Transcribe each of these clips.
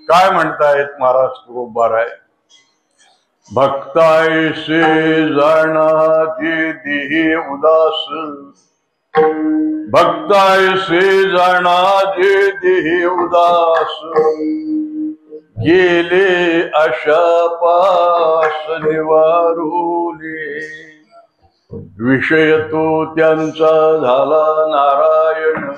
काय म्हणतायत महाराज तुकोबार आहे, भक्तायसे जाणा जे देहे उदास, भक्तायसे जाणा जे देहे उदास, गेले आशा पास निवारुले, विषय तो त्यांचा झाला नारायण,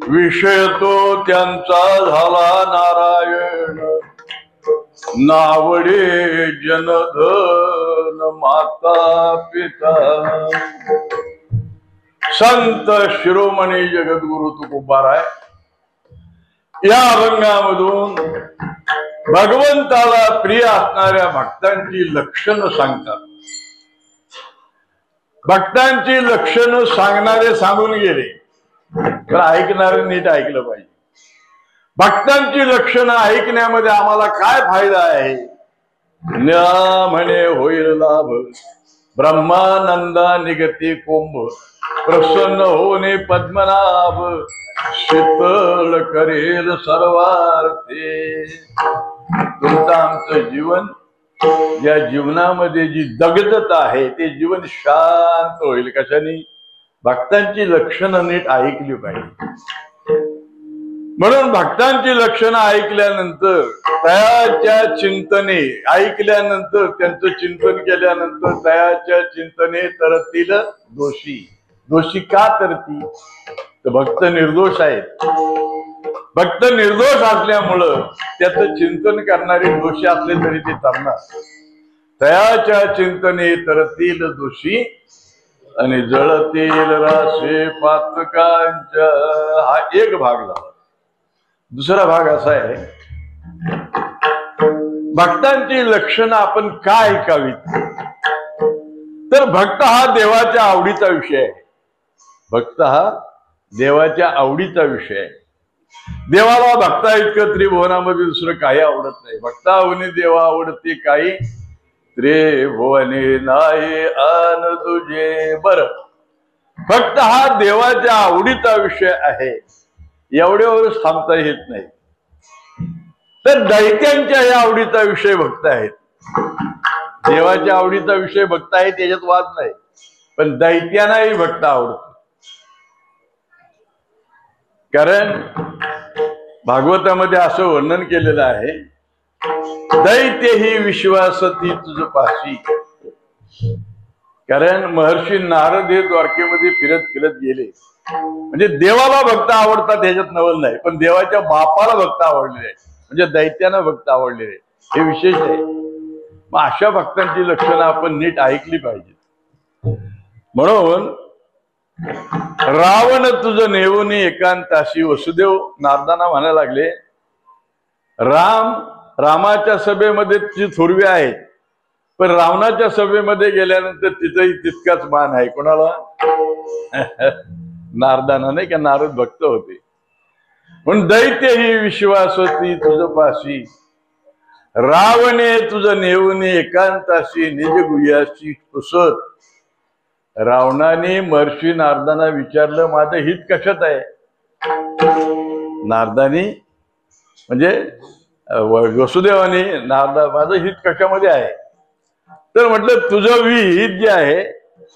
विषय तो त्यांचा झाला नारायण, नावडे जनधन माता पिता. संत शिरोमणी जगद्गुरु तुकोबाराय या अभंगामधून भगवंताला प्रिय असणाऱ्या भक्तांची लक्षणं सांगतात. भक्तांची लक्षणं सांगणारे सांगून गेले, तर ऐकणारे नीट ऐकलं पाहिजे. भक्तांची लक्षणं ऐकण्यामध्ये आम्हाला काय फायदा आहे? म्हणे होईल लाभ, ब्रह्मानंदा निगती कुंभ, प्रसन्न होणे पद्मनाभ, शीतल करेल सर्वार्थे. तुमचं आमचं जीवन, या जीवनामध्ये जी दगदता आहे ते जीवन शांत होईल. कशाने? भक्तांची लक्षणं नीट ऐकली पाहिजे. म्हणून भक्तांची लक्षणं ऐकल्यानंतर, तयाच्या चिंतने ऐकल्यानंतर, त्यांचं चिंतन केल्यानंतर तयाच्या चिंतने तरतील दोषी. दोषी का तरती? तर भक्त निर्दोष आहेत. भक्त निर्दोष असल्यामुळं त्याचं चिंतन करणारे दोषी असले तरी ते तरणार. तयाच्या चिंतने तरतील दोषी आणि जळतील राशे पातकांच्या. हा एक भाग झाला. दुसरा भाग असा आहे, भक्तांची लक्षणं आपण का ऐकावीत? तर भक्त हा देवाच्या आवडीचा विषय आहे. भक्त हा देवाच्या आवडीचा विषय आहे. देवाला भक्ता इतकं त्रिभुवनामध्ये दुसरं काही आवडत नाही. भक्तावनी देवा आवडते काही, त्रिभुवने नाही आन तुझे. बर, भक्त हा देवाच्या आवडीचा विषय आहे, एवढ्यावरच थांबता येत नाही. तर दैत्यांच्या या आवडीचा विषय भक्त आहेत, देवाच्या आवडीचा विषय भक्त आहे, त्याच्यात वाद नाही, पण दैत्यांनाही भक्त आवडतो. कारण भागवतामध्ये असं वर्णन केलेलं आहे, दैत्य ही विश्वासती तुझ पाशी. कारण महर्षी नारद हे द्वारकेमध्ये फिरत फिरत गेले, म्हणजे देवाला भक्त आवडतात ह्याच्यात नवल नाही, पण देवाच्या बापाला भक्त आवडलेले आहे, म्हणजे दैत्यांना भक्त आवडलेले, हे विशेष आहे. मग अशा भक्तांची लक्षणं आपण नीट ऐकली पाहिजे. म्हणून रावण तुझं नेऊनी एकांताशी. वसुदेव नारदांना म्हणायला लागले, रामाच्या सभेमध्ये तुझी थोरवी आहे, पण रावणाच्या सभेमध्ये गेल्यानंतर तिथंही तितकाच मान आहे. कोणाला? नारदांना, नाही का? नारद भक्त होते. पण दैत्य ही विश्वासती तुझ पाशी, रावणे तुझं नेऊनी एकांताशी, निज गुह्याशी पुसत. रावणाने महर्षी नारदांना विचारलं, माझं हित कशात आहे? नारदानी म्हणजे वसुदेवाने नारदा, माझं हित कशामध्ये आहे? तर म्हटलं, तुझं हित जे आहे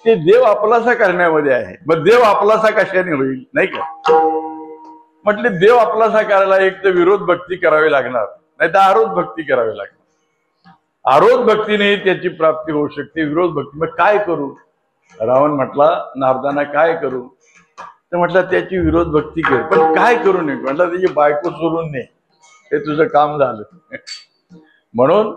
ते देव आपलासा करण्यामध्ये आहे. मग देव आपलासा कशाने होईल, नाही का? म्हटले, देव आपलासा करायला एक तर विरोध भक्ती करावी लागणार, नाही तर आरोध भक्ती करावी लागणार. आरोध भक्तीने त्याची प्राप्ती होऊ शकते, विरोध भक्ती. मग काय करू? रावण म्हटला नारदांना, काय करू? तर म्हटलं, त्याची विरोध भक्ती कर. पण काय करू नये? म्हटलं, त्याची बायको सोडून ने, हे तुझं काम झालं. म्हणून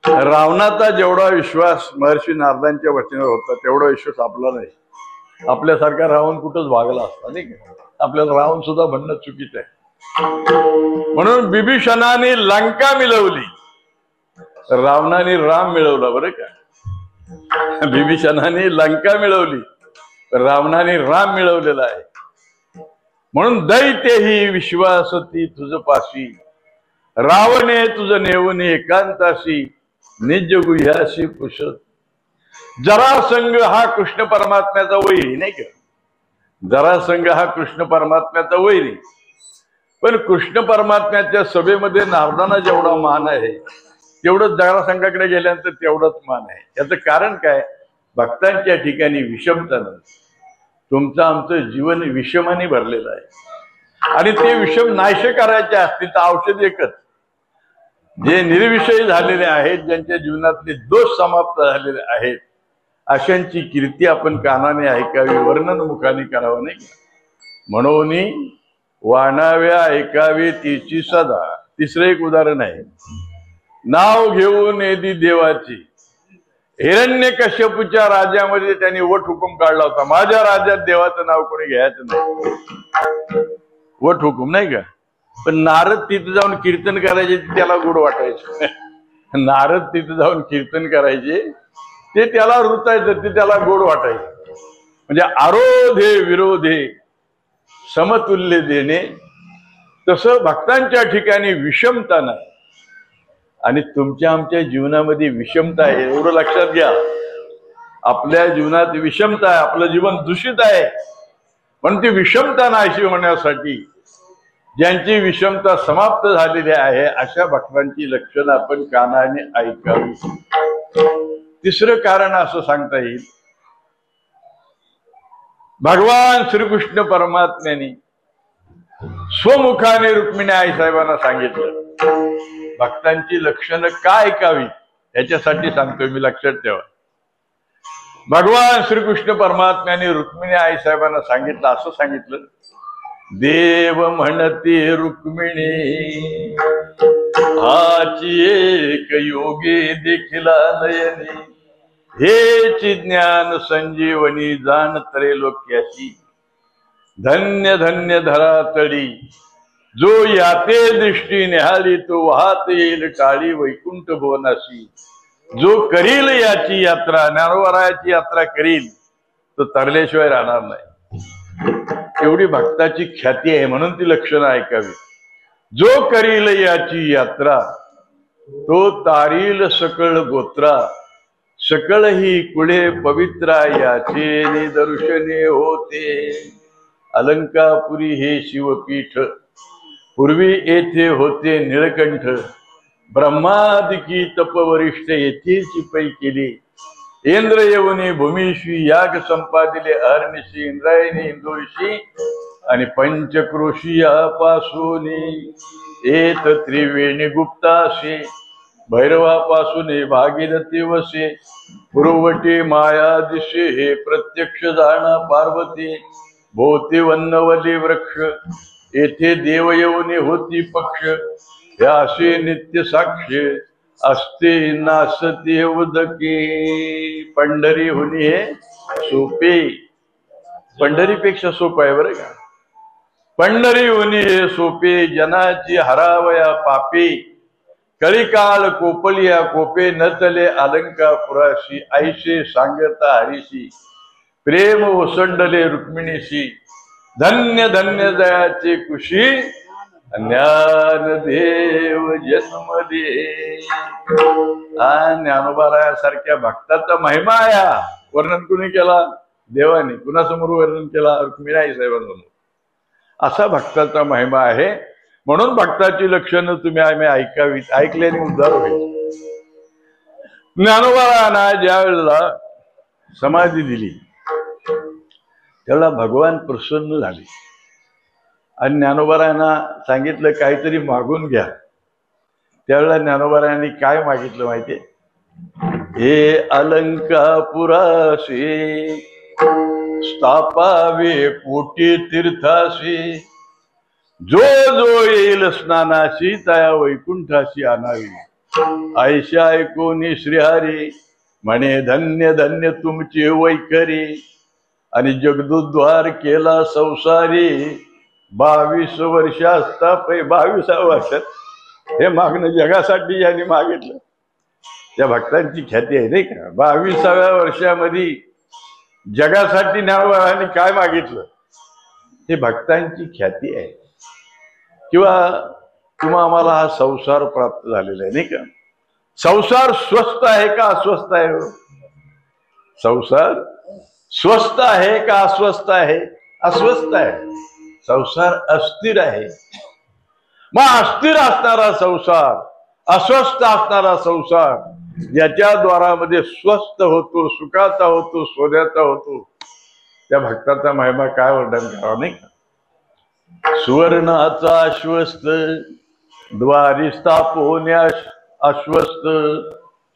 रावणाचा जेवढा विश्वास महर्षी नारदांच्या वचनावर होता, तेवढा विश्वास आपला नाही. आपल्यासारखा रावण कुठंच भागला असता, नाही का? आपल्याला रावण सुद्धा म्हणणं चुकीचं आहे. म्हणून बिभीषणाने लंका मिळवली, रावणाने राम मिळवला. बरं का? बिभीषणाने लंका मिळवली, रावणाने राम मिळवलेला आहे. म्हणून दैत्य ही विश्वासती तुझ पाशी, रावणे तुझं नेऊन एकांताशी, निज गुह्याशी पुसत. जरासंग हा कृष्ण परमात्म्याचा वैरी, नाही का? जरासंग हा कृष्ण परमात्म्याचा वैरी. पण कृष्ण परमात्म्याच्या सभेमध्ये नारदांना जेवढा मान आहे, तेवढंच जरासंगाकडे गेल्यानंतर तेवढंच मान आहे. याचं कारण काय? भक्तांच्या ठिकाणी विषमता नाही. तुमचं आमचं जीवन विषमाने भरलेलं आहे, आणि ते विषम नाहीसे करायचे असतील तर औषध एकच. जे निर्विषयी झालेले आहेत, ज्यांच्या जीवनातले दोष समाप्त झालेले आहेत, अशांची कीर्ती आपण कानाने ऐकावी, वर्णन मुखाने करावं, नाही? म्हणून वाणाव्या ऐकावे तिची सदा. तिसरं एक उदाहरण आहे, नाव घेऊन येदी देवाची. हिरण्यकश्यपूच्या राज्यामध्ये त्यांनी वट हुकूम काढला होता, माझ्या राज्यात देवाचं नाव कोणी घ्यायचं नाही, वट हुकूम, नाही का? पण नारद तिथे जाऊन कीर्तन करायचे, त्याला गोड वाटायचं. नारद तिथे जाऊन कीर्तन करायचे, ते त्याला रुचायचं, ते त्याला गोड वाटायचं. म्हणजे आरोधे विरोधे समतुल्य देणे. तसं भक्तांच्या ठिकाणी विषमता नाही, आणि तुमच्या आमच्या जीवनामध्ये विषमता आहे, एवढं लक्षात घ्या. आपल्या जीवनात विषमता आहे, आपलं जीवन दूषित आहे. पण ती विषमता नाहीशी होण्यासाठी ज्यांची विषमता समाप्त झालेली आहे, अशा भक्तांची लक्षणं आपण कानाने ऐकावी. तिसरं कारण असं सांगता येईल, भगवान श्रीकृष्ण परमात्म्याने स्वमुखाने रुक्मिणी आई साहेबांना सांगितलं, भक्तांची लक्षणं काय ऐकावी याच्यासाठी सांगतोय मी, लक्षात ठेवा. भगवान श्रीकृष्ण परमात्म्याने रुक्मिणी आई साहेबांना सांगितलं, असं सांगितलं, देव म्हणते रुक्मिणी हाची एक योगे देखिला नयनी, हेची ज्ञान संजीवनी जाण त्रैलोक्याची. धन्य धन्य धरातळी जो याते दृष्टी निहाळी, तो वाहत येईल टाळी वैकुंठ भुवनाशी. जो करील याची यात्रा, ज्ञानोबरायाची यात्रा करील, तो तरल्याशिवाय राहणार नाही. एवढी भक्ताची ख्याती आहे, म्हणून ती लक्षणं ऐकावी. जो करील याची यात्रा, तो तारील सकळ गोत्रा. सकळ ही कुळे पवित्रा, याचे निदर्शने होते. अलंकापुरी हे शिवपीठ, पूर्वी येथे होते निळकंठ, ब्रह्मादिकी तपवरिष्ठ येथेची पै केली. इंद्र येऊनी भूमीशी याग संपादिले अहर्निशी, इंद्रायणी इंदोरशी आणि पंचक्रोशी यापासून येत त्रिवेणी गुप्ताशी. भैरवापासून भागीरथी वसे, पुरवटी माया दिशे हे प्रत्यक्ष जाणा पार्वती. भोवती वन्नवली वृक्ष येथे देव येऊनी होती पक्ष, याशी नित्य साक्ष असते नासते उदके. पंढरी हुनी हे सोपे, पंढरीपेक्षा सोपं आहे बरं का. पंढरी हुनी हे सोपे, जनाची हरावया पापे. कळीकाल कोपलिया कोपे, न चले अलंकापुराशी. ऐशे सांगता हरीशी, प्रेम ओसंडले रुक्मिणीशी. धन्य धन्य दयाचे कुशी, ज्ञानदेव जन्मदे. हा ज्ञानोबारायासारख्या भक्ताचा महिमा आहे. वर्णन कुणी केला? देवाने. कुणासमोर वर्णन केला? रुक्मिणी साहेबांसमोर. असा भक्ताचा महिमा आहे. म्हणून भक्ताची लक्षणं तुम्ही आम्ही ऐकावीत, ऐकल्याने उद्धार होईल. ज्ञानोबारायांना ज्या वेळेला समाधी दिली त्यावेळेला भगवान प्रसन्न झाले आणि ज्ञानोबारायांना सांगितलं काहीतरी मागून घ्या. त्यावेळेला ज्ञानोबारायांनी काय मागितलं माहितीये? हे अलंकापुराशी स्थापावे कोटी तीर्थाशी. जो जो येईल स्नानाशी, तया वैकुंठाशी आणावी. ऐशा ऐकोनी श्रीहरी म्हणे धन्य धन्य तुमचे वैखरी. आणि जगदुद्वार केला संसारी. 22 वर्ष असता 22व्या वर्षात हे मागणं जगासाठी यांनी मागितलं. त्या भक्तांची ख्याती आहे नाही का. 22व्या वर्षामध्ये जगासाठी ज्ञानोबारायांनी काय मागितलं हे भक्तांची ख्याती आहे. किंवा तुम्हा आम्हाला हा संसार प्राप्त झालेला आहे नाही का. संसार स्वस्थ आहे का अस्वस्थ आहे? संसार स्वस्थ आहे का अस्वस्थ आहे? अस्वस्थ आहे. संसार अस्थिर आहे. मग अस्थिर असणारा संसार, अस्वस्थ असणारा संसार ज्याच्या द्वारामध्ये स्वस्थ होतो, सुखाचा होतो, सोन्याचा होतो, त्या भक्ताचा महिमा काय वर्णन करावा नाही का. सुवर्णाचा आश्वस्त द्वारी स्थापवण्या आश्वस्त.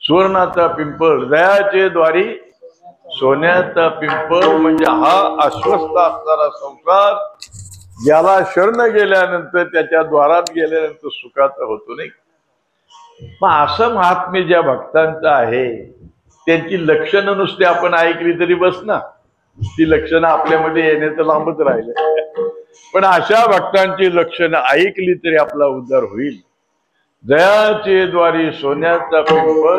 सुवर्णाचा पिंपळ, दयाचे द्वारी सोन्याचा पिंपळ म्हणजे हा आश्वस्त असणारा संसार ज्याला शरण गेल्यानंतर, त्याच्या द्वारात गेल्यानंतर सुखाचा होतो नाही. मग असं महात्म्य ज्या भक्तांचं आहे त्यांची लक्षणं नुसती आपण ऐकली तरी बस ना. ती लक्षणं आपल्यामध्ये येण्याचं लांबच राहिलं. पण अशा भक्तांची लक्षणं ऐकली तरी आपला उद्धार होईल. दयाचे द्वारी सोन्याचा पिंपळ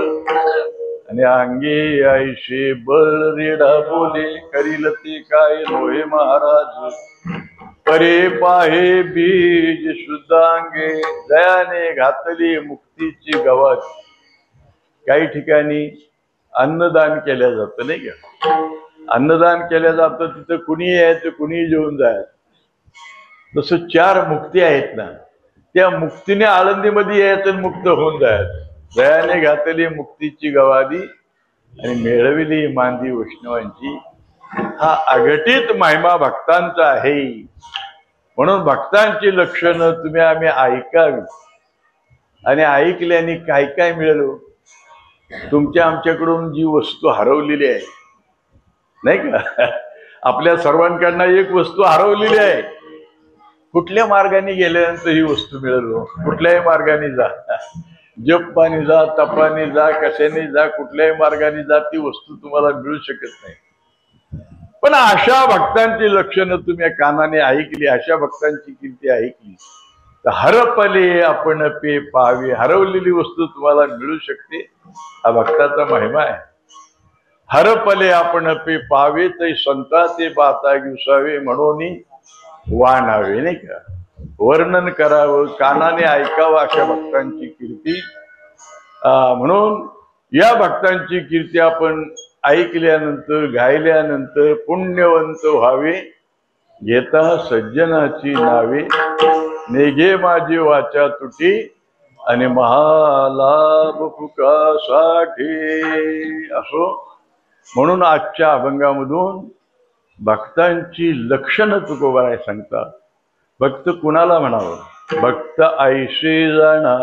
आणि अंगे आईशे बळ रेडा बोले. करील ते काय लोहे महाराज, परे पाहे बीज शुद्धांगे. दयाने घातली मुक्तीची गवाज. काही ठिकाणी अन्नदान केलं जातं नाही का. अन्नदान केलं जातं तिथं कुणी यायचं, कुणी जेवून जायचं. तसं 4 मुक्ती आहेत ना, त्या मुक्तीने आळंदीमध्ये यायचं, मुक्त होऊन जायचं. दयाने घातली मुक्तीची गवादी आणि मिळविली मांदी वैष्णवांची. हा अघटित महिमा भक्तांचा आहे. म्हणून भक्तांची लक्षणं तुम्ही आम्ही ऐकावी. आणि ऐकल्याने काय काय मिळालं? तुमच्या आमच्याकडून जी वस्तू हरवलेली आहे नाही का, आपल्या सर्वांकडनं एक वस्तू हरवलेली आहे. कुठल्या मार्गाने गेल्यानंतर ही वस्तू मिळेल? कुठल्याही मार्गाने जा, जपाने जा, तपाने जा, कशाने जा, कुठल्याही मार्गाने जा, ती वस्तू तुम्हाला मिळू शकत नाही. पण अशा भक्तांची लक्षणं तुम्ही कानाने ऐकली, अशा भक्तांची कीर्ती ऐकली तर हरपले आपण पे पाहावे. हरवलेली वस्तू तुम्हाला मिळू शकते. हा भक्ताचा महिमा आहे. हरपले आपण पे पाहावे, ते संता ते बाता घुसावे म्हणून वाणावे नाही का. वर्णन करावं, कानाने ऐकावं अशा भक्तांची कीर्ती. म्हणून या भक्तांची कीर्ती आपण ऐकल्यानंतर, गायल्यानंतर पुण्यवंत व्हावे. घेता सज्जनाची नावे. नेघे माझी वाचा तुटी आणि महालाभ फुकासाठी असो. म्हणून आजच्या अभंगामधून भक्तांची लक्षणं तुकोबाराय सांगतात. भक्त कुणाला म्हणावं? भक्त ऐसे जाणा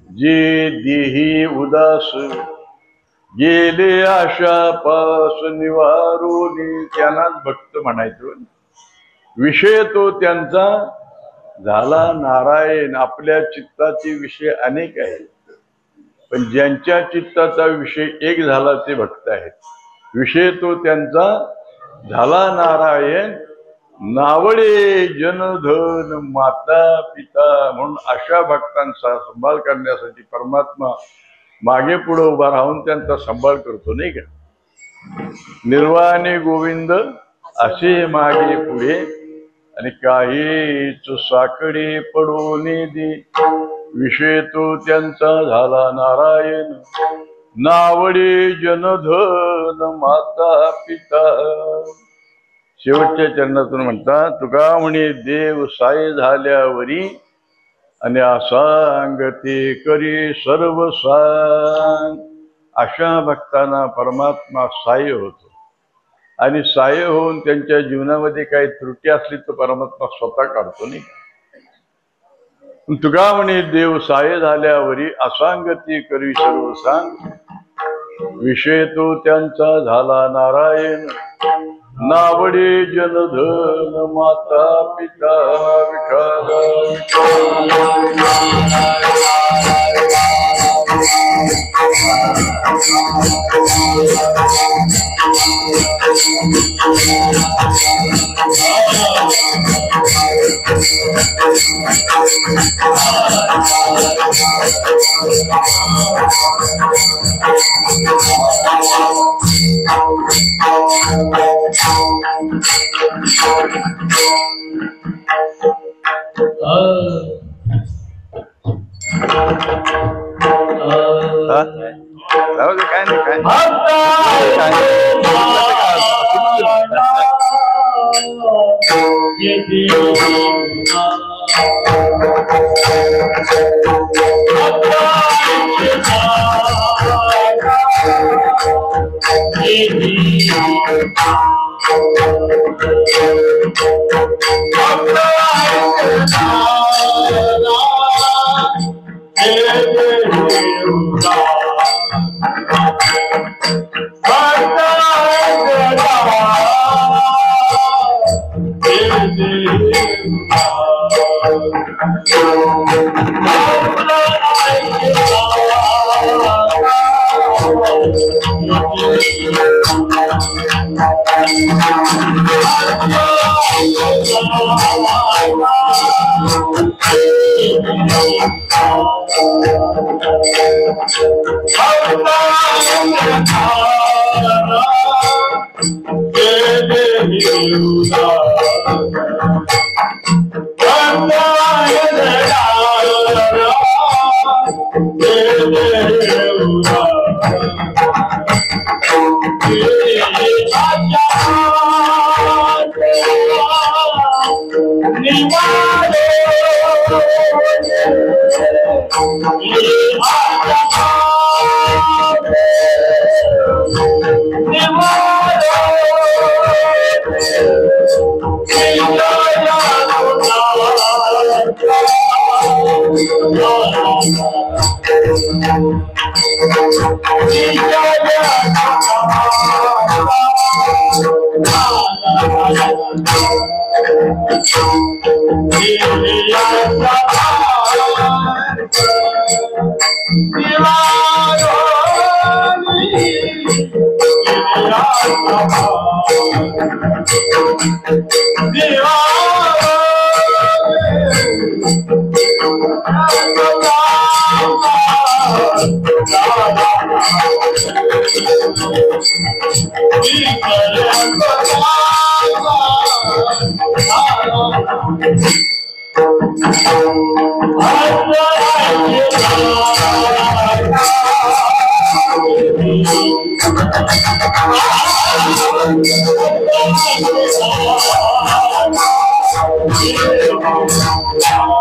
जे देही उदास, गेले आशा पास निवारोनी, त्यांनाच भक्त म्हणायचं. विषय तो त्यांचा झाला नारायण. आपल्या चित्ताचे विषय अनेक आहेत, पण ज्यांच्या चित्ताचा विषय एक झाला ते भक्त आहेत. विषय तो त्यांचा झाला नारायण, नावळे जनधन माता पिता. म्हणून अशा भक्तांचा सांभाळ करण्यासाठी परमात्मा मागे पुढे उभा राहून त्यांचा सांभाळ करतो, नाही का? निर्वाणे गोविंद असे मागे पुढे, आणि काहीच साकडे पडून दे. विषय तो त्यांचा झाला नारायण, नावडे जनधन माता पिता. शेवटच्या चरणातून म्हणतात तुका म्हणे देव साय झाल्यावरी, आणि असांगते करी सर्व सांग. अशा भक्तांना परमात्मा साह्य होतो, आणि साह्य होऊन त्यांच्या जीवनामध्ये काही त्रुटी असली तर परमात्मा स्वतः काढतो, नाही. तुका म्हणे देव साह्य झाल्यावरी, असांगती करी सर्व सांग. विषय तो त्यांचा झाला नारायण, नावडे जनधन माता पिता. काय नाही काय Oh,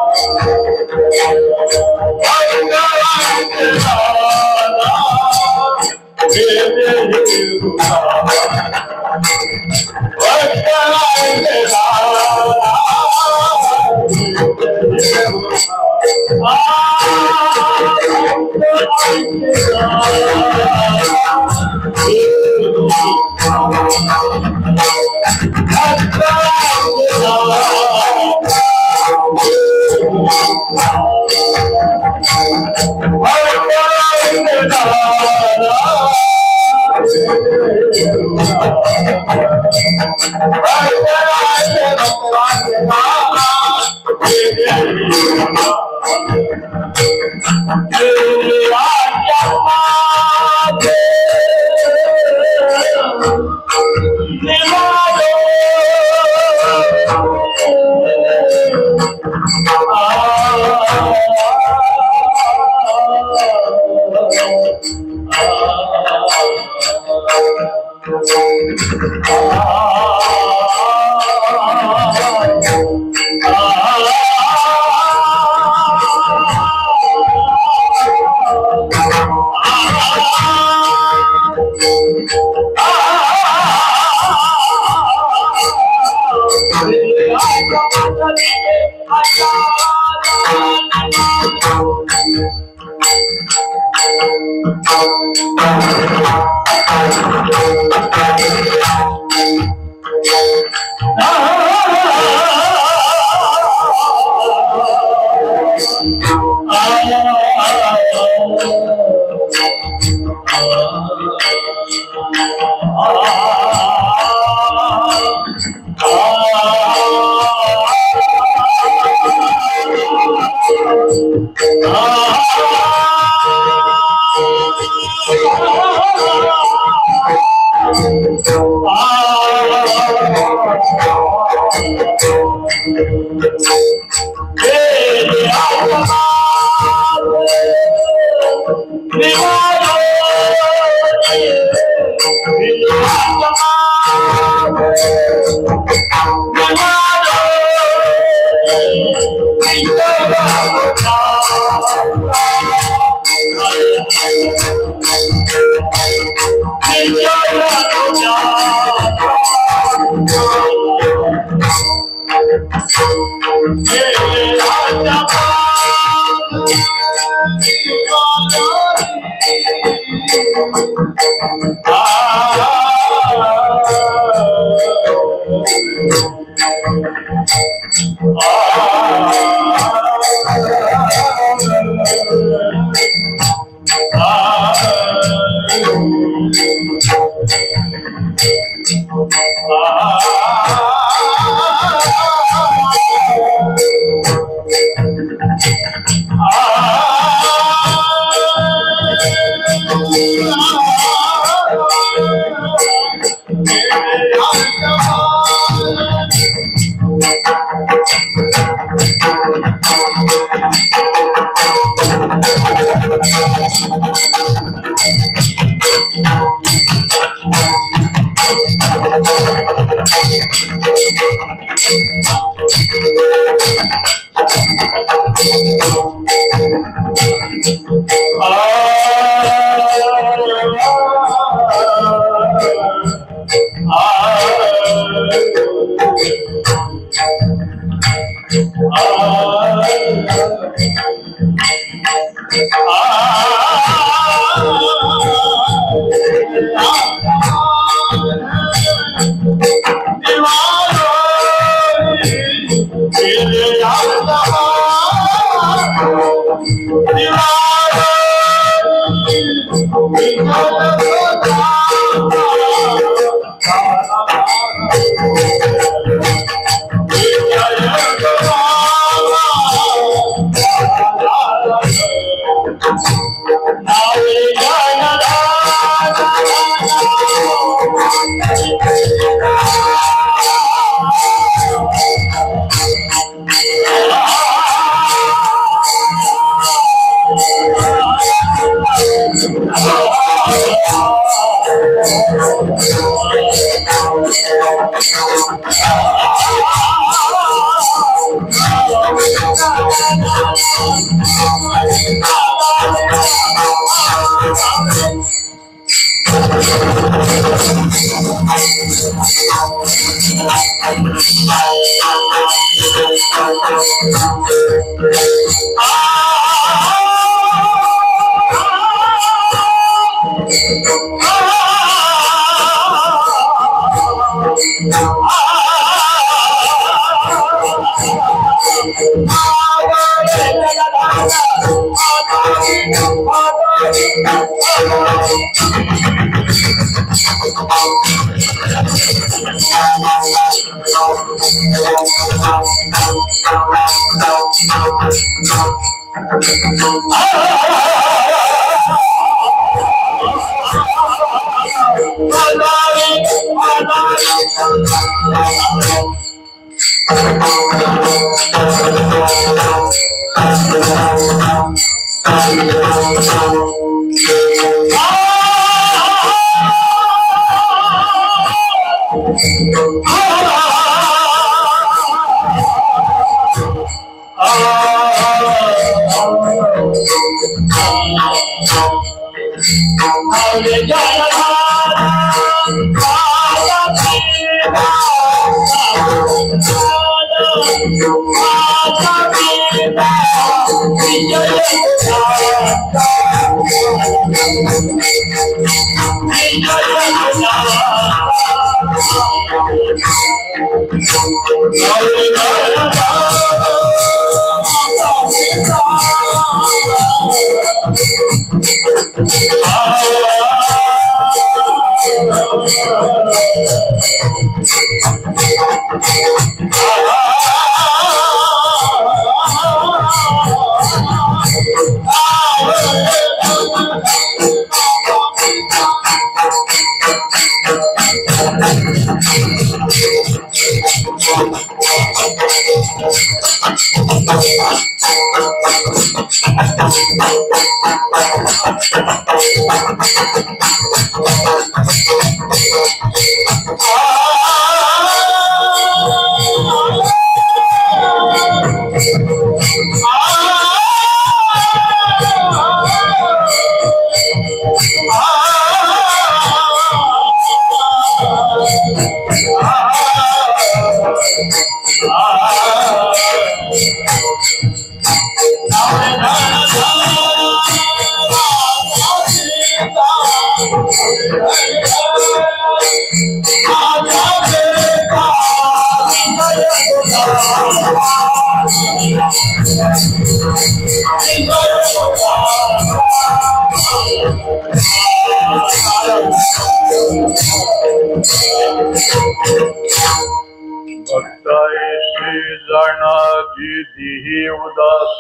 उदास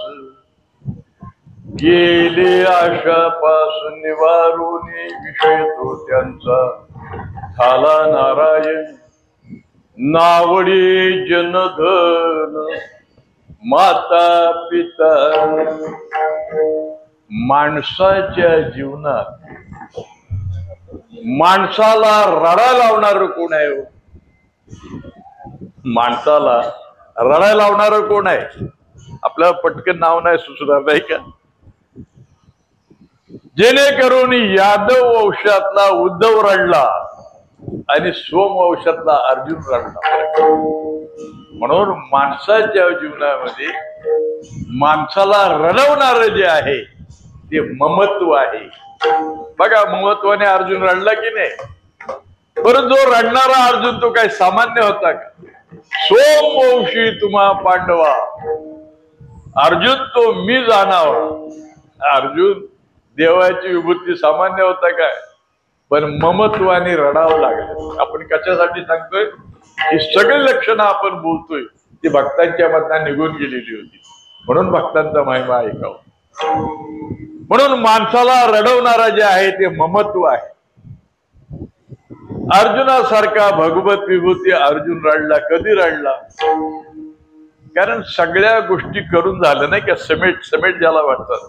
गेले आशापासून निवारून विषय तो त्यांचा झाला नारायण नावडी जनधन माता पिता माणसाच्या जीवनात माणसाला रडा लावणार कोण आहे? माणसाला रडा लावणार कोण आहे? आपल्याला पटकन नाव नाही सुचणार नाही का? जेणेकरून यादव वंशातला उद्धव रडला आणि सोम वंशातला अर्जुन रडला. म्हणून माणसाच्या जीवनामध्ये माणसाला रडवणार जे आहे ते ममत्व आहे. बघा, ममत्वाने अर्जुन रडला की नाही? परंतु जो रडणारा अर्जुन तो काय सामान्य होता का? सोमवंशी तुम्हा पांडवा अर्जुन तो मी जाणावा. अर्जुन देवाची विभूती सामान्य होता काय? पण ममत्वाने रडावं लागलं. आपण कशासाठी सांगतोय? ही सगळी लक्षणं आपण बोलतोय ती भक्तांच्या मधनं निघून गेलेली होती. म्हणून भक्तांचा महिमा ऐकावं. म्हणून माणसाला रडवणारा जे आहे ते ममत्व आहे. अर्जुनासारखा भगवत विभूती अर्जुन रडला. कधी रडला? कारण सगळ्या गोष्टी करून झालं नाही का? समेट ज्याला वाटतं,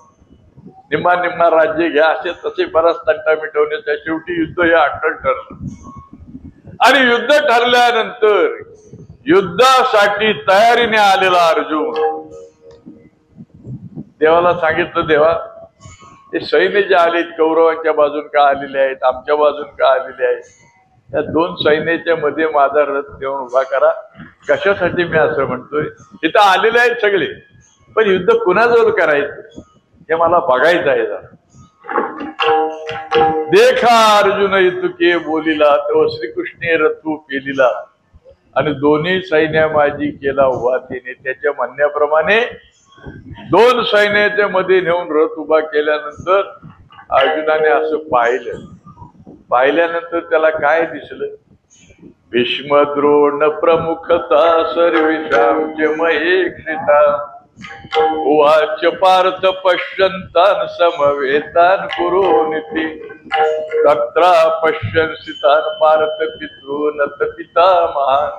निम्मा निम्मा राज्य घ्या असे तसे बराच तंटा मिटवण्याच्या शेवटी युद्ध हे अटळ ठरलं. आणि युद्ध ठरल्यानंतर युद्धासाठी तयारीने आलेला अर्जुन देवाला सांगितलं, देवा ते सैन्य जे आलेत कौरवांच्या बाजून का आलेले आहेत, आमच्या बाजून का आलेले आहेत? त्या दोन सैन्याच्या मध्ये माझा रथ देऊन उभा करा. कशासाठी मी असं म्हणतोय, तिथं आलेले आहेत सगळे, पण युद्ध कुणाजवळ करायचं हे मला बघायचं आहे. देखा अर्जुन इतुके बोलिला, तो श्रीकृष्णे रथू पेलिला, आणि दोन्ही सैन्य माझी केला उभा तिने. त्याच्या म्हणण्याप्रमाणे दोन सैन्याच्या मध्ये नेऊन रथ उभा केल्यानंतर अर्जुनाने असं पाहिल्यानंतर त्याला काय दिसलं? भीष्म द्रोण प्रमुखता सर्वेषां च महेक्षिता, उवाच पार्थ पश्यन्तान् समवेतान् कुरूनिति, तत्र पश्यन्सितान् पार्थ पितॄन् पितामहान्,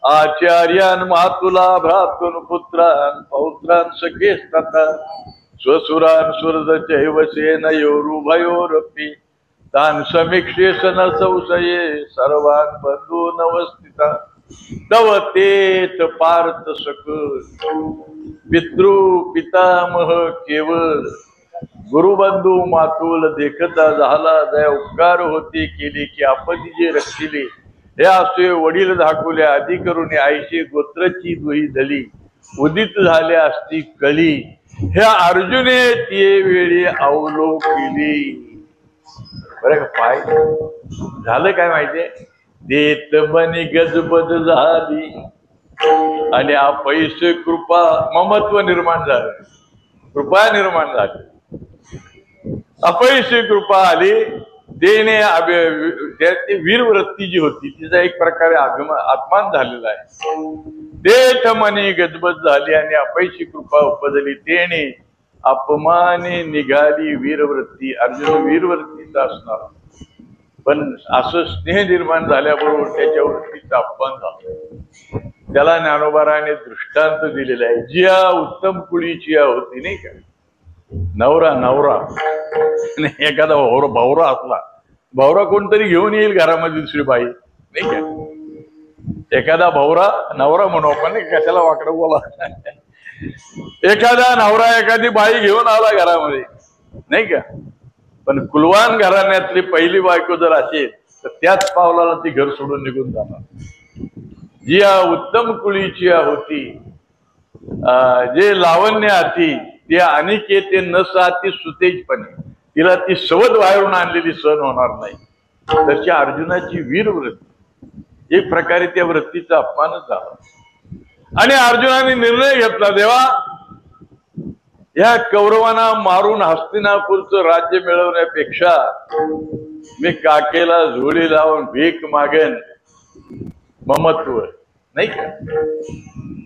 आचार्यान् मातुला भ्रातॄन् पुत्रान् पौत्रान् सखेस्तथा, स्वसुरान् सुहृदचैव सेनयोरुभयोरपि, तान् समीक्षे सन संशये सर्वान् बंधून् अवस्थिता, तव तेथ पार्थ सकल पितृ पितामह केवळ, गुरुबंधू मातुल देखता झाला, दया उपकार होते केले की आपण जे रक्षिले, हे असे वडील दाखवले आधी करून आईची गोत्रची दुही झाली, उदित झाले असती कली, हे अर्जुने ते वेळी अवलोकिली. बरं का, पाय झालं काय माहितीये? देत मनी गजबज झाली आणि अपैसे कृपा, ममत्व निर्माण झालं, कृपा निर्माण झाली, अपैसे कृपा आली. देणे त्याची वीरवृत्ती जी होती तिचा एक प्रकारे अपमान झालेला आहे. देत मनी गजबज झाली आणि अपैशी कृपा उपजली, तेने अपमाने निघाली वीरवृत्ती. अर्जुन वीरवृत्तीचा असणार, पण असं स्नेह निर्माण झाल्याबरोबर त्याच्या वृत्तीचा अपमान झाला. त्याला ज्ञानोबाराने दृष्टांत दिलेला आहे. जिया उत्तम कुळीची होती नाही का, नवरा एखादा भावरा असला, भावरा कोणतरी घेऊन येईल घरामध्ये दुसरी बाई नाही का, एखादा भावरा नवरा म्हणू आपण, कशाला वाकडं बोला, एखादा नवरा एखादी बाई घेऊन आला घरामध्ये नाही का, पण कुलवान घराण्यातली पहिली बायको जर असेल तर त्याच पावलाला ती घर सोडून निघून जाणार. जिया उत्तम कुळीची होती, जे लावण्य हाती ते अनिकेते न साती सुतेजपणे, तिला ती सवद बाहेरून आणलेली सहन होणार नाही. तशी अर्जुनाची वीरवृत्ती, एक प्रकारे त्या वृत्तीचा अपमानच झाला. आणि अर्जुनाने निर्णय घेतला, देवा या कौरवांना मारून हस्तिनापूरचं राज्य मिळवण्यापेक्षा मी काकेला झोळी लावून भीक मागेन, ममत्व नाही का,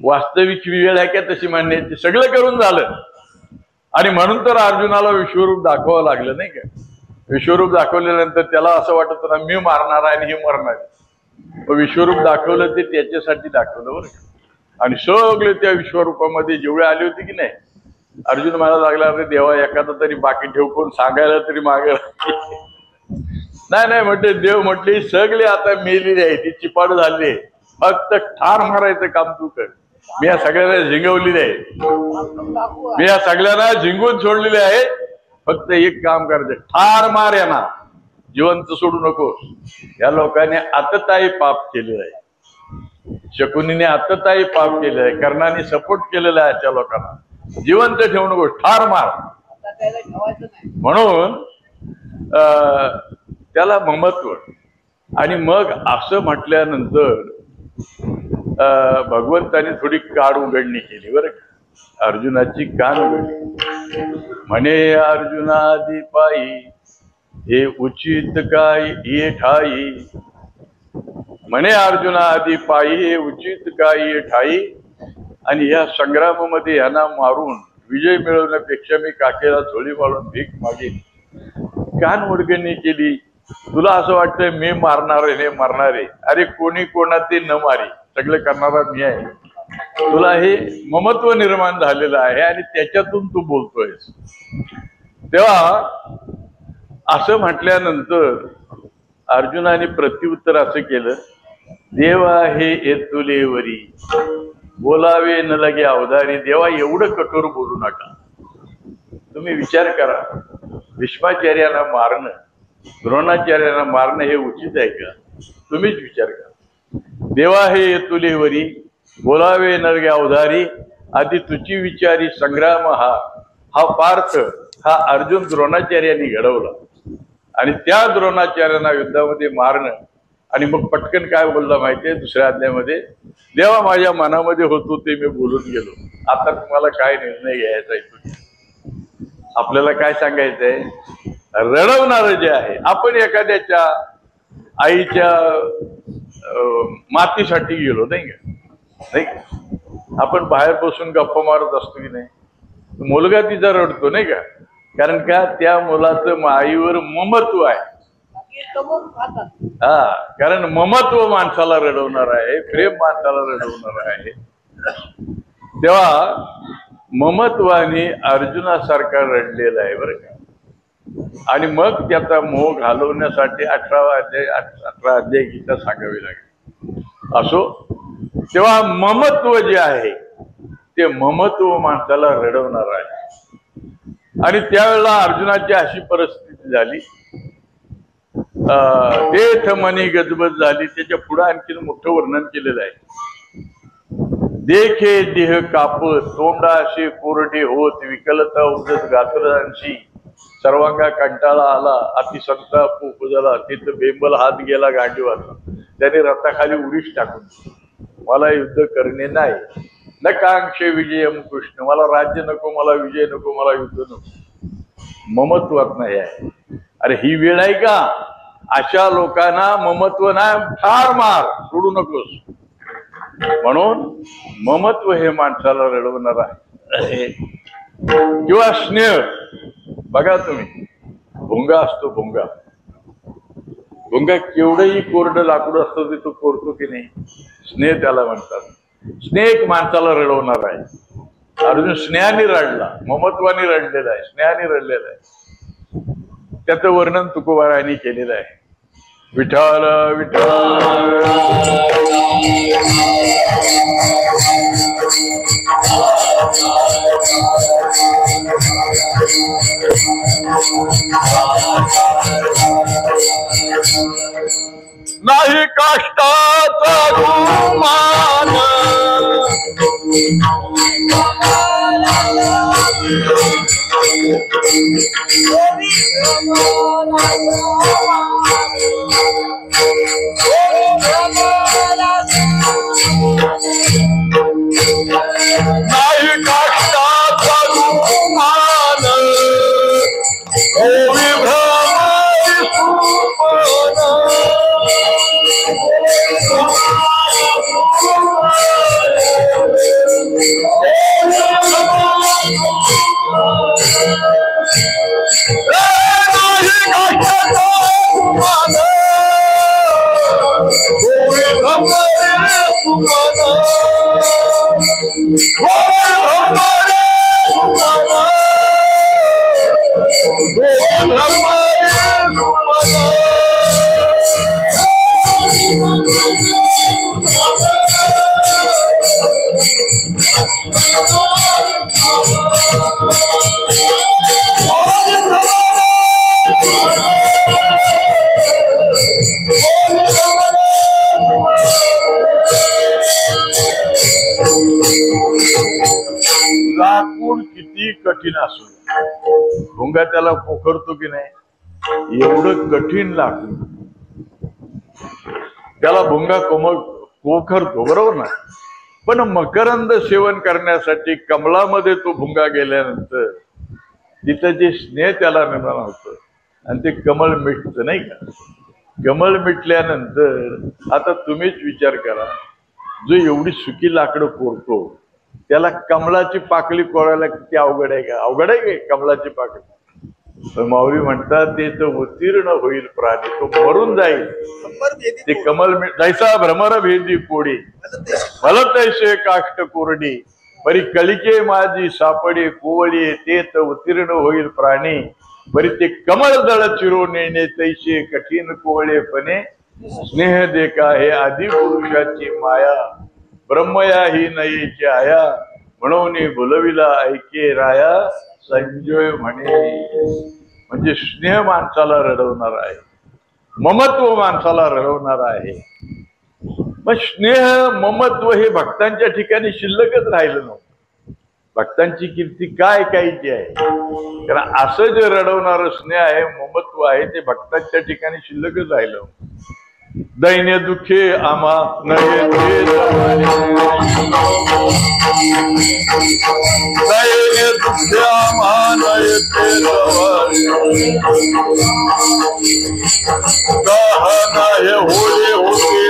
वास्तविक वेळ आहे का तशी मान्य, सगळं करून झालं. आणि म्हणून तर अर्जुनाला विश्वरूप दाखवावं लागलं नाही का. विश्वरूप दाखवल्यानंतर त्याला असं वाटत ना मी मारणार आहे आणि हे मरणार. विश्वरूप दाखवलं ते त्याच्यासाठी दाखवलं बरं का. आणि सगळे त्या विश्वरूपामध्ये जेवढे आले होते की नाही, अर्जुन मला लागला अरे देवा एखादा तरी बाकी ठेव, कोण सांगायला तरी मागे नाही म्हटले. देव म्हटले सगळे आता मेलेले आहे, ती चिपाड झाली, फक्त ठार मारायचं काम तू कर. मी या सगळ्यांना झिंगवलेले आहे, मी या सगळ्यांना झिंगून सोडलेले आहे, फक्त एक काम करायचं, ठार मार यांना, जिवंत सोडू नको. या लोकांनी आतताई पाप केलेलं आहे, शकुनीने आतताई पाप केलेलं आहे, कर्णाने सपोर्ट केलेला आहे त्या लोकांना. जिवंत ठेवू नको, ठार मार. म्हणून त्याला ममत्व. आणि मग असं म्हटल्यानंतर भगवंताने थोडी कान उघडणी केली बरं का, अर्जुनाची कान उघडली. म्हणे अर्जुनादी पायी हे उचित काय ये ठाई, म्हणे अर्जुना आदी पायी हे उचित काय ये ठाई. आणि या संग्रामामध्ये यांना मारून विजय मिळवण्यापेक्षा मी काकेला झोळी मारून भीक मागेन. कान उघडणी केली. तुला असं वाटतंय मी मारणार आहे, हे मारणार आहे, अरे कोणी कोणाचे न मारी, सगळं करणारा मी आहे. तुला हे ममत्व निर्माण झालेलं आहे आणि त्याच्यातून तू बोलतोयस. तेव्हा असं म्हटल्यानंतर अर्जुनाने प्रत्युत्तर असं केलं, देवा हे येतुलेवरी बोलावे न लगे अवधारी. देवा एवढं कठोर बोलू नका. तुम्ही विचार करा, भीष्माचार्यांना मारणं, द्रोणाचार्यांना मारणं हे उचित आहे का? तुम्हीच विचार करा. देवा हे येतुले वरी बोलावे नरग्या उधारी आधी तुझी विचारी संग्राम हा पार्थ हा अर्जुन द्रोणाचार्यांनी घडवला आणि त्या द्रोणाचार्यांना युद्धामध्ये मारणं आणि मग पटकन काय बोलला माहितीये दुसऱ्या अध्यायामध्ये देवा माझ्या मनामध्ये होतो ते मी बोलून गेलो. आता तुम्हाला काय निर्णय घ्यायचा आहे? आपल्याला काय सांगायचंय? रडवणार जे आहे आपण एखाद्याच्या आईच्या मातीसाठी गेलो नाही का? नाही का? आपण बाहेर बसून गप्पा मारत असतो की नाही? मुलगा तिचा रडतो नाही का? कारण का त्या मुलाचं आईवर ममत्व आहे. हा, कारण ममत्व माणसाला रडवणार आहे, प्रेम माणसाला रडवणार आहे. तेव्हा ममत्वाने अर्जुनासारखा रडलेला आहे बरं का. आणि मग त्याचा मोह घालवण्यासाठी 18 अध्याय गीता सांगावी लागेल. असो, तेव्हा ममत्व जे आहे ते ममत्व माणसाला रडवणार आहे. आणि त्यावेळेला अर्जुनाची अशी परिस्थिती झाली, तेथ मनी गजबज झाली. त्याच्या पुढे आणखीन मोठं वर्णन केलेलं आहे. देखे देह कापत तोंडाशी कोरडे होत विकलता उजत गातुरांशी सर्वांगा कंटाळा आला अतिसंताप उपजला तिथं बेंबल हात गेला गांडीवाला. त्याने रथाखाली उडीच टाकून मला युद्ध करणे नाही. नकांक्षे विजयम कृष्ण, मला राज्य नको, मला विजय नको, मला युद्ध नको. ममत्वात नाही आहे. अरे ही वेळ आहे का? अशा लोकांना ममत्व नाही, ठार मार, सोडू नकोस. म्हणून ममत्व हे माणसाला रडवणार आहे. किंवा स्नेह बघा तुम्ही, भुंगा असतो भुंगा. भुंगा केवढंही कोरडं लाकूड असतं ते तो कोरतो की नाही? स्नेह त्याला म्हणतात. स्नेह एक माणसाला रडवणार आहे. अर्जुन स्नेहाने रडला, ममत्वाने रडलेला आहे, स्नेहाने रडलेला आहे. त्याचं वर्णन तुकोबारायांनी केलेलं आहे. विठ्ठल विठ्ठल नाही काष्टाचा गुमान नाही काष्टाचा गुमान ओवी भ्रमरी सुपना लाकूड किती कठीण असू, भुंगा त्याला पोखरतो की नाही? एवढं कठीण लाकूड त्याला भुंगा पोखरतो, बरोबर ना? पण मकरंद सेवन करण्यासाठी कमळामध्ये तो भुंगा गेल्यानंतर तिथं जे स्नेह त्याला निर्माण होतं आणि ते कमळ मिटतं नाही का? कमळ मिटल्यानंतर आता तुम्हीच विचार करा, जो एवढी सुकी लाकडं कोरतो त्याला कमळाची पाकळी कोरायला किती अवघड आहे का? अवघड आहे का कमळाची पाकळी? माऊली म्हणतात ते तर उत्तीर्ण होईल प्राणी, तो मरून जाईल. ते कमल जैसा भ्रमर भेदी कोडी मला तैसे काष्ट कोरडी बरी कलिके माझी सापडे कोवळी ते तर उत्तीर्ण होईल प्राणी. बरी ते कमळ दळ चिरो नेणे तैसे कठीण कोवळेपणे स्नेह देखा हे आदि पुरुषाची माया ब्रह्मया ही नयेची आया म्हणून बोलविला ऐके राया संजय म्हणे. म्हणजे स्नेह माणसाला रडवणार आहे. ममत्व माणसाला रडवणार आहे. मग स्नेह ममत्व हे भक्तांच्या ठिकाणी शिल्लकच राहिलं नव्हतं. भक्तांची कीर्ती काय कायची आहे, कारण असं जे रडवणारं स्नेह आहे, ममत्व आहे, ते भक्तांच्या ठिकाणी शिल्लकच राहिलं. दैन्य दुःखे आम्हा नयते दैन्य दुःखे आम्हा नयते दहन हे होले होते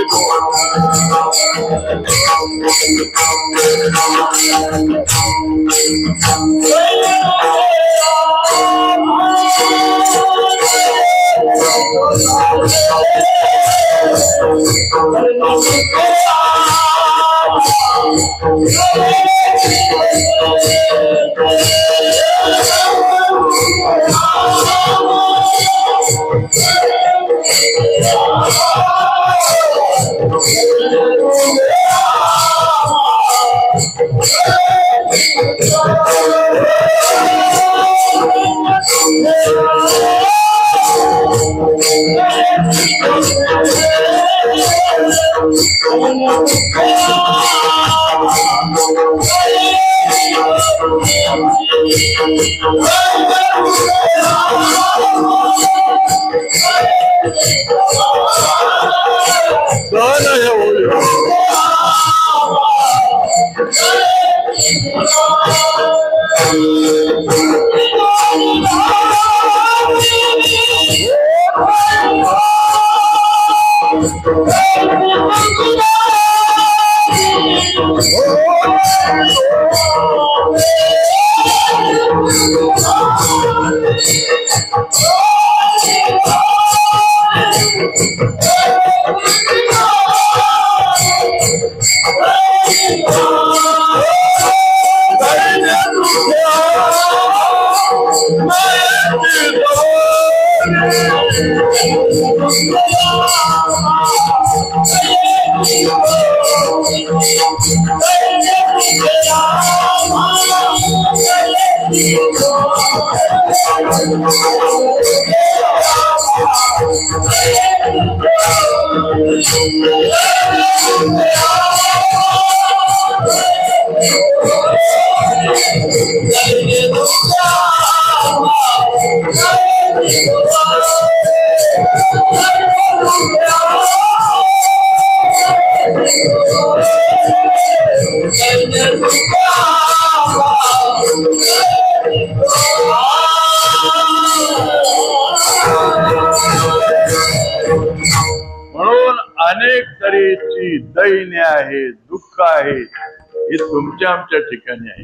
म्हणून अनेक तऱ्हेची दैन्य आहे, दुःख आहे, हे तुमच्या आमच्या ठिकाणी आहे.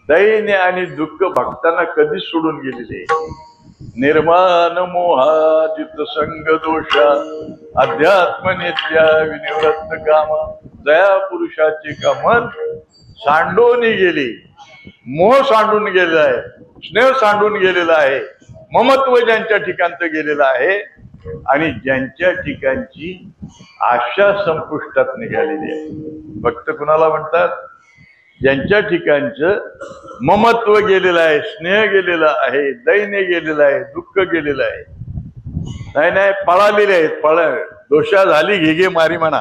दैन्य आणि दुःख भक्तांना कधीच सोडून गेलेले. निर्माण मोहाजित संग दोषा अध्यात्म नित्या विनिवृत्त कामा दया पुरुषाचे का मन सांडून गेले. मोह सांडून गेलेला आहे, स्नेह सांडून गेलेला आहे, ममत्व ज्यांच्या ठिकाणचं गेलेलं आहे आणि ज्यांच्या ठिकाणची आशा संपुष्टात निघालेली आहे. भक्त कुणाला म्हणतात? ज्यांच्या ठिकाणचं ममत्व गेलेलं आहे, स्नेह गेलेला आहे, दैन्य गेलेलं आहे, दुःख गेलेलं आहे. नाही नाही, पळालेले आहेत. दोषा झाली घे मारी म्हणा.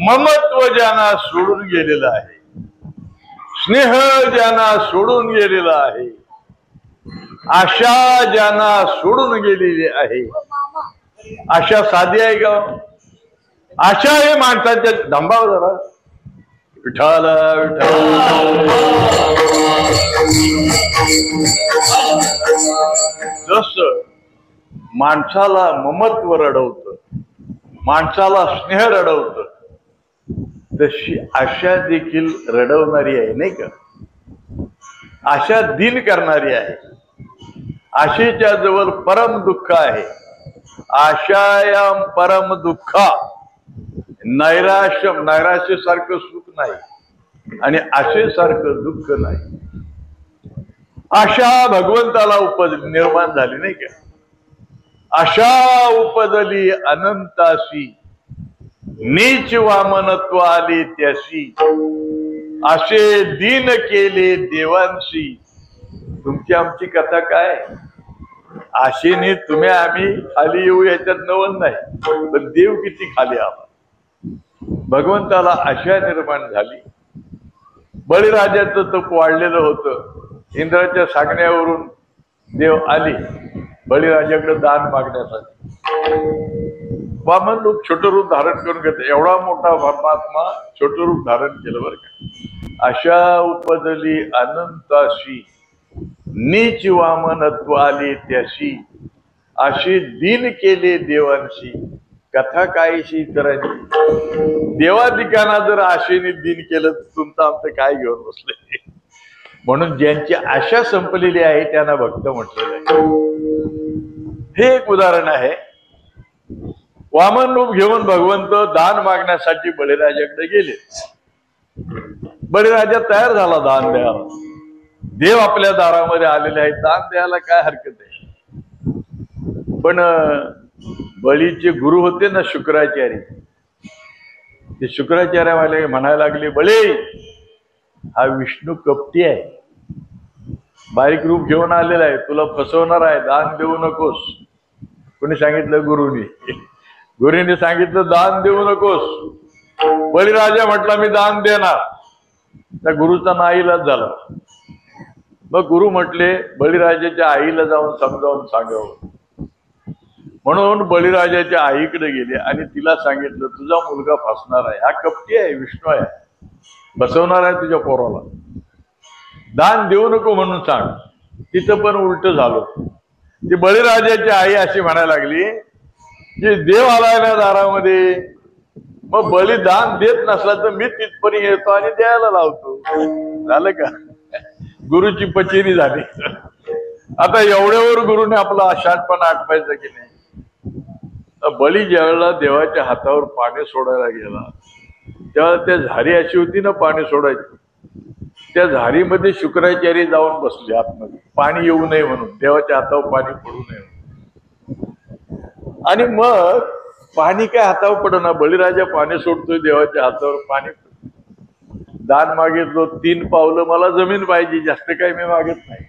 ममत्व ज्यांना सोडून गेलेलं आहे, स्नेह ज्यांना सोडून गेलेला आहे, आशा ज्यांना सोडून गेलेली आहे, आशा साधी आहे का? आशा हे माणसाच्या धंबाव जरा विठाला जस माणसाला ममत्व रडवतं, माणसाला स्नेह रडवतं, तशी आशा देखील रडवणारी आहे नाही का? आशा दिन करणारी आहे. आशेच्या जवळ परम दुःख आहे. आशायाम परम दुःखा. नैराश्य सारखं सुख नाही आणि आशेसारखं दुःख नाही. आशा भगवंताला निर्माण झाली नाही का? आशा उपजली अनंताशी, नीच वामनत्व आले त्याशी, असे दीन केले देवांशी. तुमची आमची कथा काय? आशेने तुम्ही आम्ही खाली येऊ याच्यात नवल नाही, पण देव किती खाली आला. भगवंताला आशा निर्माण झाली. बळीराजाचं तप वाढलेलं होतं. इंद्राच्या सांगण्यावरून देव आले बळीराजाकडे दान मागण्यासाठी. वामन लोक छोटं रूप धारण करून घेते. एवढा मोठा परमात्मा छोटं रूप धारण केलं बरं का. आशा उपजली अनंताशी, नीच वामनत्व आले त्याशी, अशी दिन केले देवांशी. कथा कायशी करायची? देवादिकांना जर आशेने दिन केलं तर तुमचं आमचं काय घेऊन बसले. म्हणून ज्यांची आशा संपलेली आहे त्यांना भक्त म्हटलेलं आहे. हे एक उदाहरण आहे. वामन रूप घेऊन भगवंत दान मागण्यासाठी बळीराजाकडे गेले. बळीराजा तयार झाला दान द्यायला. देव आपल्या दारामध्ये आलेले आहेत, दान द्यायला काय हरकत आहे. पण बळीचे गुरु होते ना शुक्राचार्य, ते शुक्राचार्यावाले म्हणायला लागले, बळे हा विष्णू कपटी आहे, बारीक रूप घेऊन आलेला आहे, तुला फसवणार आहे, दान देऊ नकोस. कोणी सांगितलं? गुरुने सांगितलं दान देऊ नकोस. बळीराजा म्हटला मी दान देणार. त्या गुरुचा नाईलाज झाला. मग गुरु म्हटले बळीराजाच्या आईला जाऊन समजावून सांगावं. म्हणून बळीराजाच्या आईकडे गेले आणि तिला सांगितलं तुझा मुलगा फसणार आहे, हा कपटी आहे, विष्णू आहे, फसवणार आहे तुझ्या पोराला, दान देऊ नको म्हणून सांग. तिथं पण उलट झालं. ती बळीराजाची आई अशी म्हणायला लागली की देव आलाय ना दारामध्ये, मग बळी दान देत नसला तर मी तिथपर्यंत येतो आणि द्यायला लावतो. झालं का? गुरुची पचेरी झाली. आता एवढ्यावर गुरुने आपला शांतपणा आटवायचा की नाही. बळी ज्यावेळेला देवाच्या हातावर पाणी सोडायला गेला तेव्हा त्या झारी अशी होती ना पाणी सोडायची, त्या झारीमध्ये शुक्राचार्य जाऊन बसले आतमध्ये, पाणी येऊ नये म्हणून, देवाच्या हातावर पाणी पडू नये. आणि मग पाणी काय हातावर पडना, बळीराजा पाणी सोडतोय देवाच्या हातावर पाणी. दान मागितलो 3 पावलं मला जमीन पाहिजे, जास्त काही मी मागत नाही.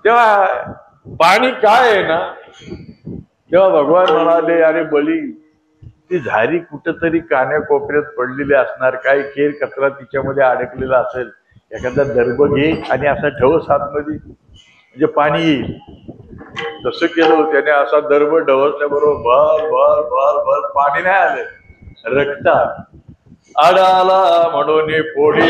तेव्हा पाणी काय आहे ना, तेव्हा भगवान म्हणाले अरे बळी ती झारी कुठंतरी कान्या कोपऱ्यात पडलेली असणार, काही केर कचरा तिच्यामध्ये अडकलेला असेल, एखादा दर्भ घे आणि असा ढवस आतमध्ये म्हणजे पाणी येईल. तसं केलं त्याने, असा दर्भ ढवसल्याबरोबर भर भर भर पाणी नाही आलं, रक्त आडाला म्हणून पोळी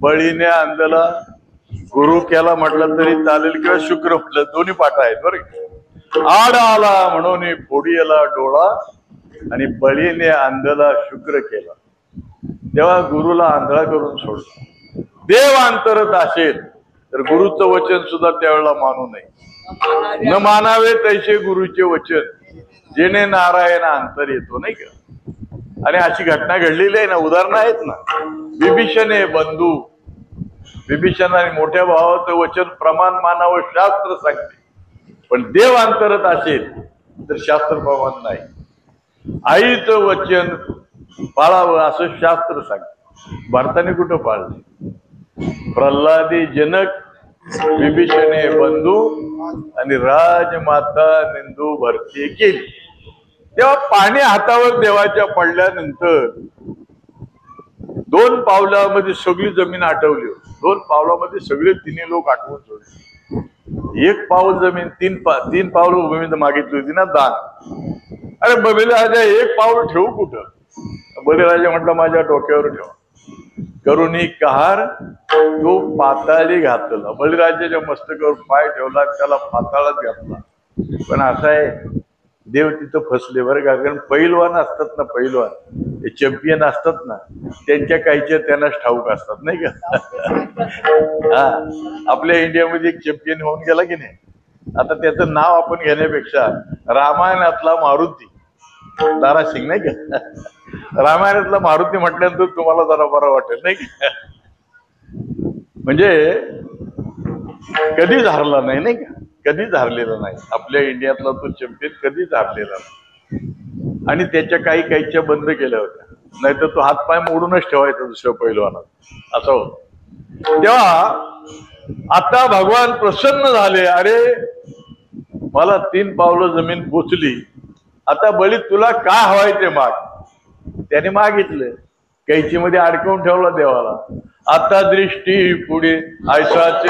बळीने आणलेला गुरु केला म्हटलं तरी चालेल, किंवा शुक्र म्हटलं, दोन्ही पाठ आहेत बरं. आड आला म्हणून फोडीला डोळा आणि बळीने आंधळा शुक्र केला, तेव्हा गुरुला आंधळा करून सोडला. देव अंतरत असेल तर गुरुचं वचन सुद्धा त्यावेळेला मानू नये. न मानावे तैसे गुरुचे वचन, जेणे नारायण अंतर येतो, नाही का. आणि अशी घटना घडलेली आहे ना, उदाहरणं आहेत ना. विभीषण हे बंधू, विभीषण आणि मोठ्या भावाचं वचन प्रमाण मानावं शास्त्र सांगते, पण देव अंतरत असेल तर शास्त्र प्रमाण नाही. आईचं वचन पाळावं असं शास्त्र सांगते, भारताने कुठं पाळलं. प्रल्हादी जनक, विभीषणे बंधू आणि राजमाता निंदू भरती केली. तेव्हा पाणी हातावर देवाच्या पडल्यानंतर 2 पावलामध्ये सगळी जमीन आटवली होती. 2 पावलामध्ये सगळे तिन्ही लोक आटवून सोडले. एक पाऊल जमीन तीन पावलं भूमी मागितली होती ना दान. अरे बलिराजा एक पाऊल ठेवू कुठं? बलिराजा म्हटलं माझ्या डोक्यावर ठेवा. करुणी कहार तो पाताळी घातला. बलिराजाच्या मस्तकावर पाय ठेवला, त्याला पाताळात घातला. पण असं आहे, देव तिथं फसले बरं का. कारण पैलवान असतात ना, पैलवान चॅम्पियन असतात ना, त्यांच्या काहीच्या त्यांनाच ठाऊक असतात नाही का. हा, आपल्या इंडियामध्ये एक चॅम्पियन होऊन गेला की नाही. आता त्याचं नाव आपण घेण्यापेक्षा रामायणातला मारुती दारासिंग नाही का, रामायणातला मारुती म्हटल्यानंतर तुम्हाला जरा बरं वाटेल नाही का. म्हणजे कधीच हारला नाही नाही का, कधीच हारलेला नाही. आपल्या इंडियातला तो चॅम्पियन कधीच हारलेला नाही. आणि त्याच्या काहीच्या बंद केल्या होत्या, नाहीतर तो हातपाय मोडूनच ठेवायचा दुसऱ्या पैलवानात असं होत. तेव्हा आता भगवान प्रसन्न झाले. अरे मला 3 पावलं जमीन पोचली, आता बळी तुला काय हवाय ते माग. त्याने मागितलं, कैचीमध्ये अडकवून ठेवला देवाला. आता दृष्टी पुढे ऐसाचे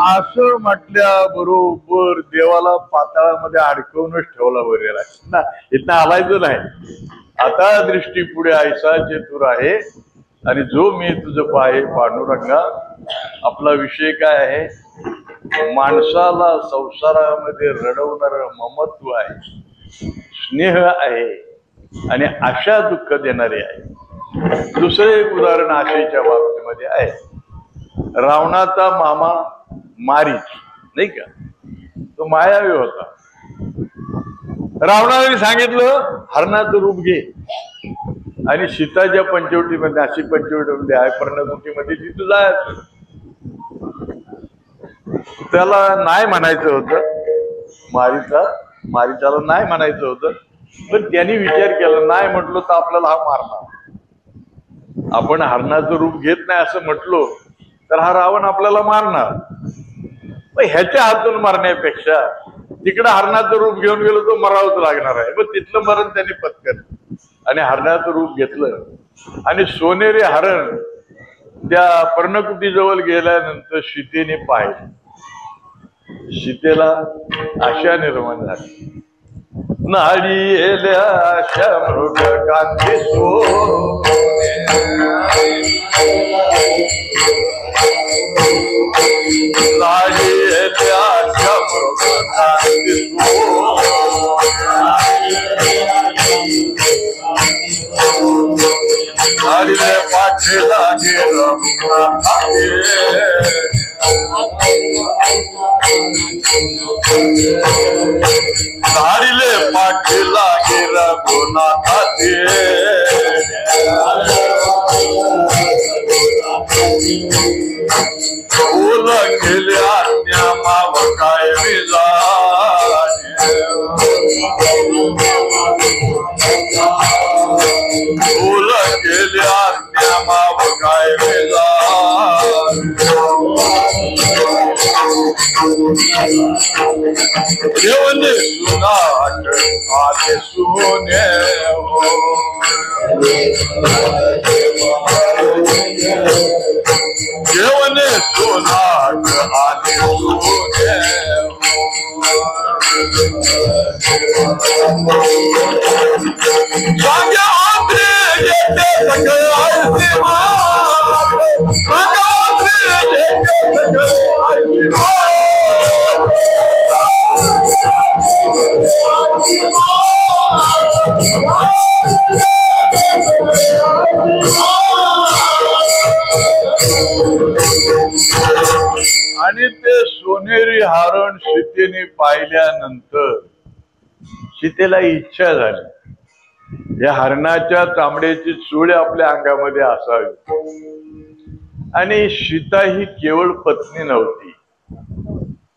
असं म्हटल्या बरोबर देवाला पाताळामध्ये अडकवूनच ठेवला बरेला ना, इथं हलायचं नाही. आता दृष्टी पुढे ऐसा चेतुर आहे आणि जो मी तुझं पाहे पांडुरंगा. आपला विषय काय आहे? माणसाला संसारामध्ये रडवणार ममत्व आहे, स्नेह आहे आणि आशा दुःख देणारे आहे. दुसरे एक उदाहरण आशेच्या बाबतीमध्ये आहे. रावणाचा मामा मारीच नाही का, तो मायावी होता. रावणाने सांगितलं हरणाचं रूप घे आणि सीताच्या पंचवटीमध्ये, नाशिक पंचवटीमध्ये आहे पर्णकुंटीमध्ये तिथं जायचं. त्याला नाही म्हणायचं होतं, मारीचाला नाही म्हणायचं होतं. पण त्यांनी विचार केला, नाही म्हटलं तर आपल्याला हा मारणार. आपण हरणाचं रूप घेत नाही असं म्हटलो तर हा रावण आपल्याला मारणार. मग ह्याच्या हातून मारण्यापेक्षा तिकडं हरणाचं रूप घेऊन गेलो तो मरावच लागणार आहे. मग तिथलं मरण त्यांनी पत्करलं आणि हरणाचं रूप घेतलं. आणि सोनेरी हरण त्या पर्णकुटीजवळ गेल्यानंतर सीतेने पाहिलं. सीतेला आशा निर्माण झाली. नाडी येल्या आशा मृग कांती सोने, नाडी येल्या आशा मृग कांती सोने, नाडीले पाठीला गेलं झाडीले पाठीला गेला गुणाते, ओलं गेल्या त्या माव काय विला, ओलं गेल्या त्या माव काय विला, देवने सुनाट आले सोने हो, देवने सुनाट आले सोने हो, सांगे आंध्रे येते सगळे आरती मार, सांगे आंध्रे येते सगळे आरती मार, आणि ते सोनेरी हरण सीतेने पाहिल्यानंतर सीतेला इच्छा झाली या हरणाच्या चामड्याची चूळ आपल्या अंगामध्ये असावी. आणि सीता ही केवळ पत्नी नव्हती.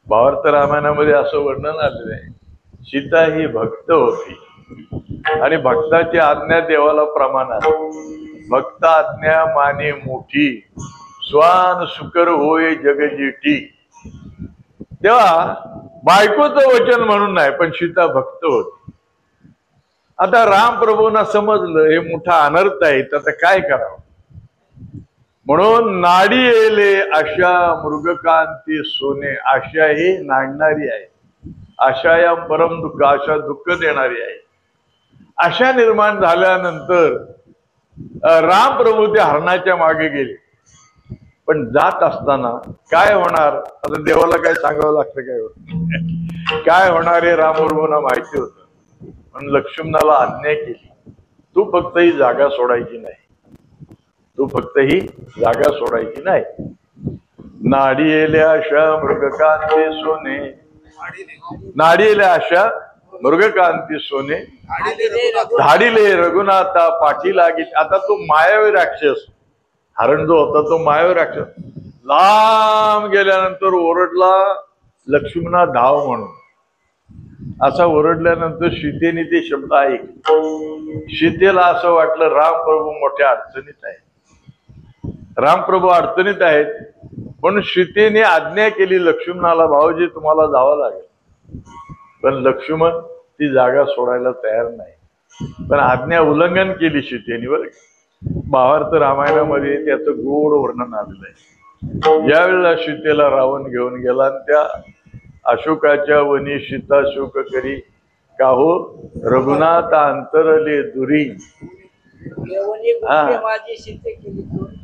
भावार्थ रामायणामध्ये असं वर्णन आलेलं आहे, सीता ही भक्त होती आणि भक्ताची आज्ञा देवाला प्रमाण आहे. भक्त आज्ञा माने मोठी, स्वान सुकर होय जगजीठी. तेव्हा बायकोचं वचन म्हणून नाही, पण सीता भक्त होती. आता राम प्रभूंना समजलं हे मोठा अनर्थ आहे, तर आता काय करावं. म्हणून नाडी येले आशा मृगकांती सोने. आशा ही नाडणारी आहे, आशा या परम दुःख, आशा दुःख देणारी आहे. आशा निर्माण झाल्यानंतर राम प्रभू त्या हरणाच्या मागे गेले. पण जात असताना काय होणार, आता देवाला काय सांगावं लागतं काय होणार हे राम प्रभूंना माहिती होतं. पण लक्ष्मणाला आज्ञा केली, तू फक्त ही जागा सोडायची नाही, तू फक्त ही जागा सोडायची नाही. नाडी येल्या आशा मृगकांती सोने, नाडी येल्या आशा मृगकांती सोने, धाडिले रघुनाथा पाठी लागी. आता तो मायावी राक्षस हरण जो होता तो मायावी राक्षस लांब गेल्यानंतर ओरडला, लक्ष्मणा धाव म्हणून. असा ओरडल्यानंतर सीतेने ते शब्द ऐकले. सीतेला असं वाटलं रामप्रभू मोठ्या अडचणीत आहे, रामप्रभू अडचणीत आहेत. म्हणून सीतेने आज्ञा केली लक्ष्मणाला, भाऊजी तुम्हाला जावं लागेल. पण लक्ष्मण ती जागा सोडायला तयार नाही. पण आज्ञा उल्लंघन केली सीतेने. बरं, भावार्थ रामायणामध्ये त्याचं गोड वर्णन आलेलं आहे. ज्यावेळेला सीतेला रावण घेऊन गेला आणि त्या अशोकाच्या वनी सीता शोक करी, काहो रघुनाथ अंतरले दुरी,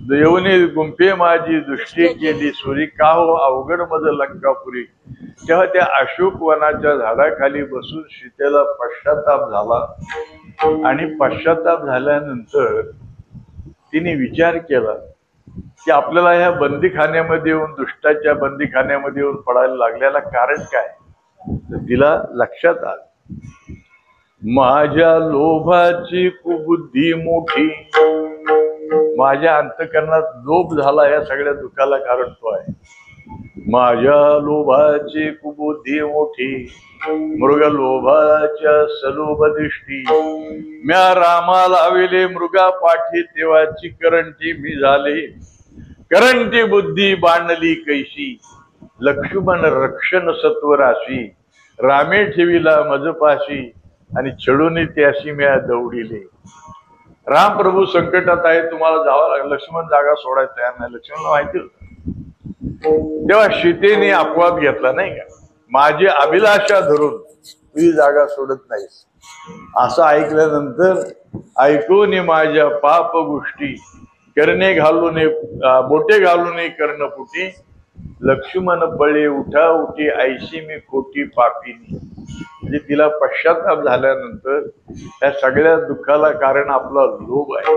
देवने गुंफे माझी दृष्टी केली सुरी, काहो अवघड मज लंकापुरी. तेव्हा त्या अशोक वनाच्या झाडाखाली बसून सीतेला पश्चाताप झाला. आणि पश्चाताप झाल्यानंतर तिने विचार केला की आपल्याला ह्या बंदीखान्यामध्ये येऊन, दुष्टाच्या बंदीखान्यामध्ये येऊन पडायला लागल्याला कारण काय. तर तिला लक्षात आलं, माझ्या लोभाची कुबुद्धी मोठी, माझ्या अंतकरणात लोभ झाला, या सगळ्या दुःखाला कारण तो आहे. माझ्या लोभाची कुबुद्धी मोठी, मृग लोभाच्या सलोभ दृष्टी, म्या रामा लाविले मृगा पाठी, तेव्हाची करंटी मी झाले, करंटी बुद्धी बांधली कैशी, लक्ष्मण रक्षण सत्वराशी, रामे ठेविला मजपाशी, आणि छळून त्याशी म्या दौडिले. राम प्रभू संकटात आहे, तुम्हाला जावं लागलं. लक्ष्मण जागा सोडायला तयार नाही. लक्ष्मणला माहिती होतं. तेव्हा सीतेने अपवाद घेतला नाही का, माझी अभिलाषा धरून तुझी जागा सोडत नाहीस. असं ऐकल्यानंतर ऐकून माझ्या पाप गोष्टी, करणे घालून बोटे घालून कर्णपुटी, लक्ष्मण बळे उठा उठी, ऐशी मी खोटी पापीनी. म्हणजे तिला पश्चाताप झाल्यानंतर या सगळ्या दुःखाला कारण आपला लोभ आहे.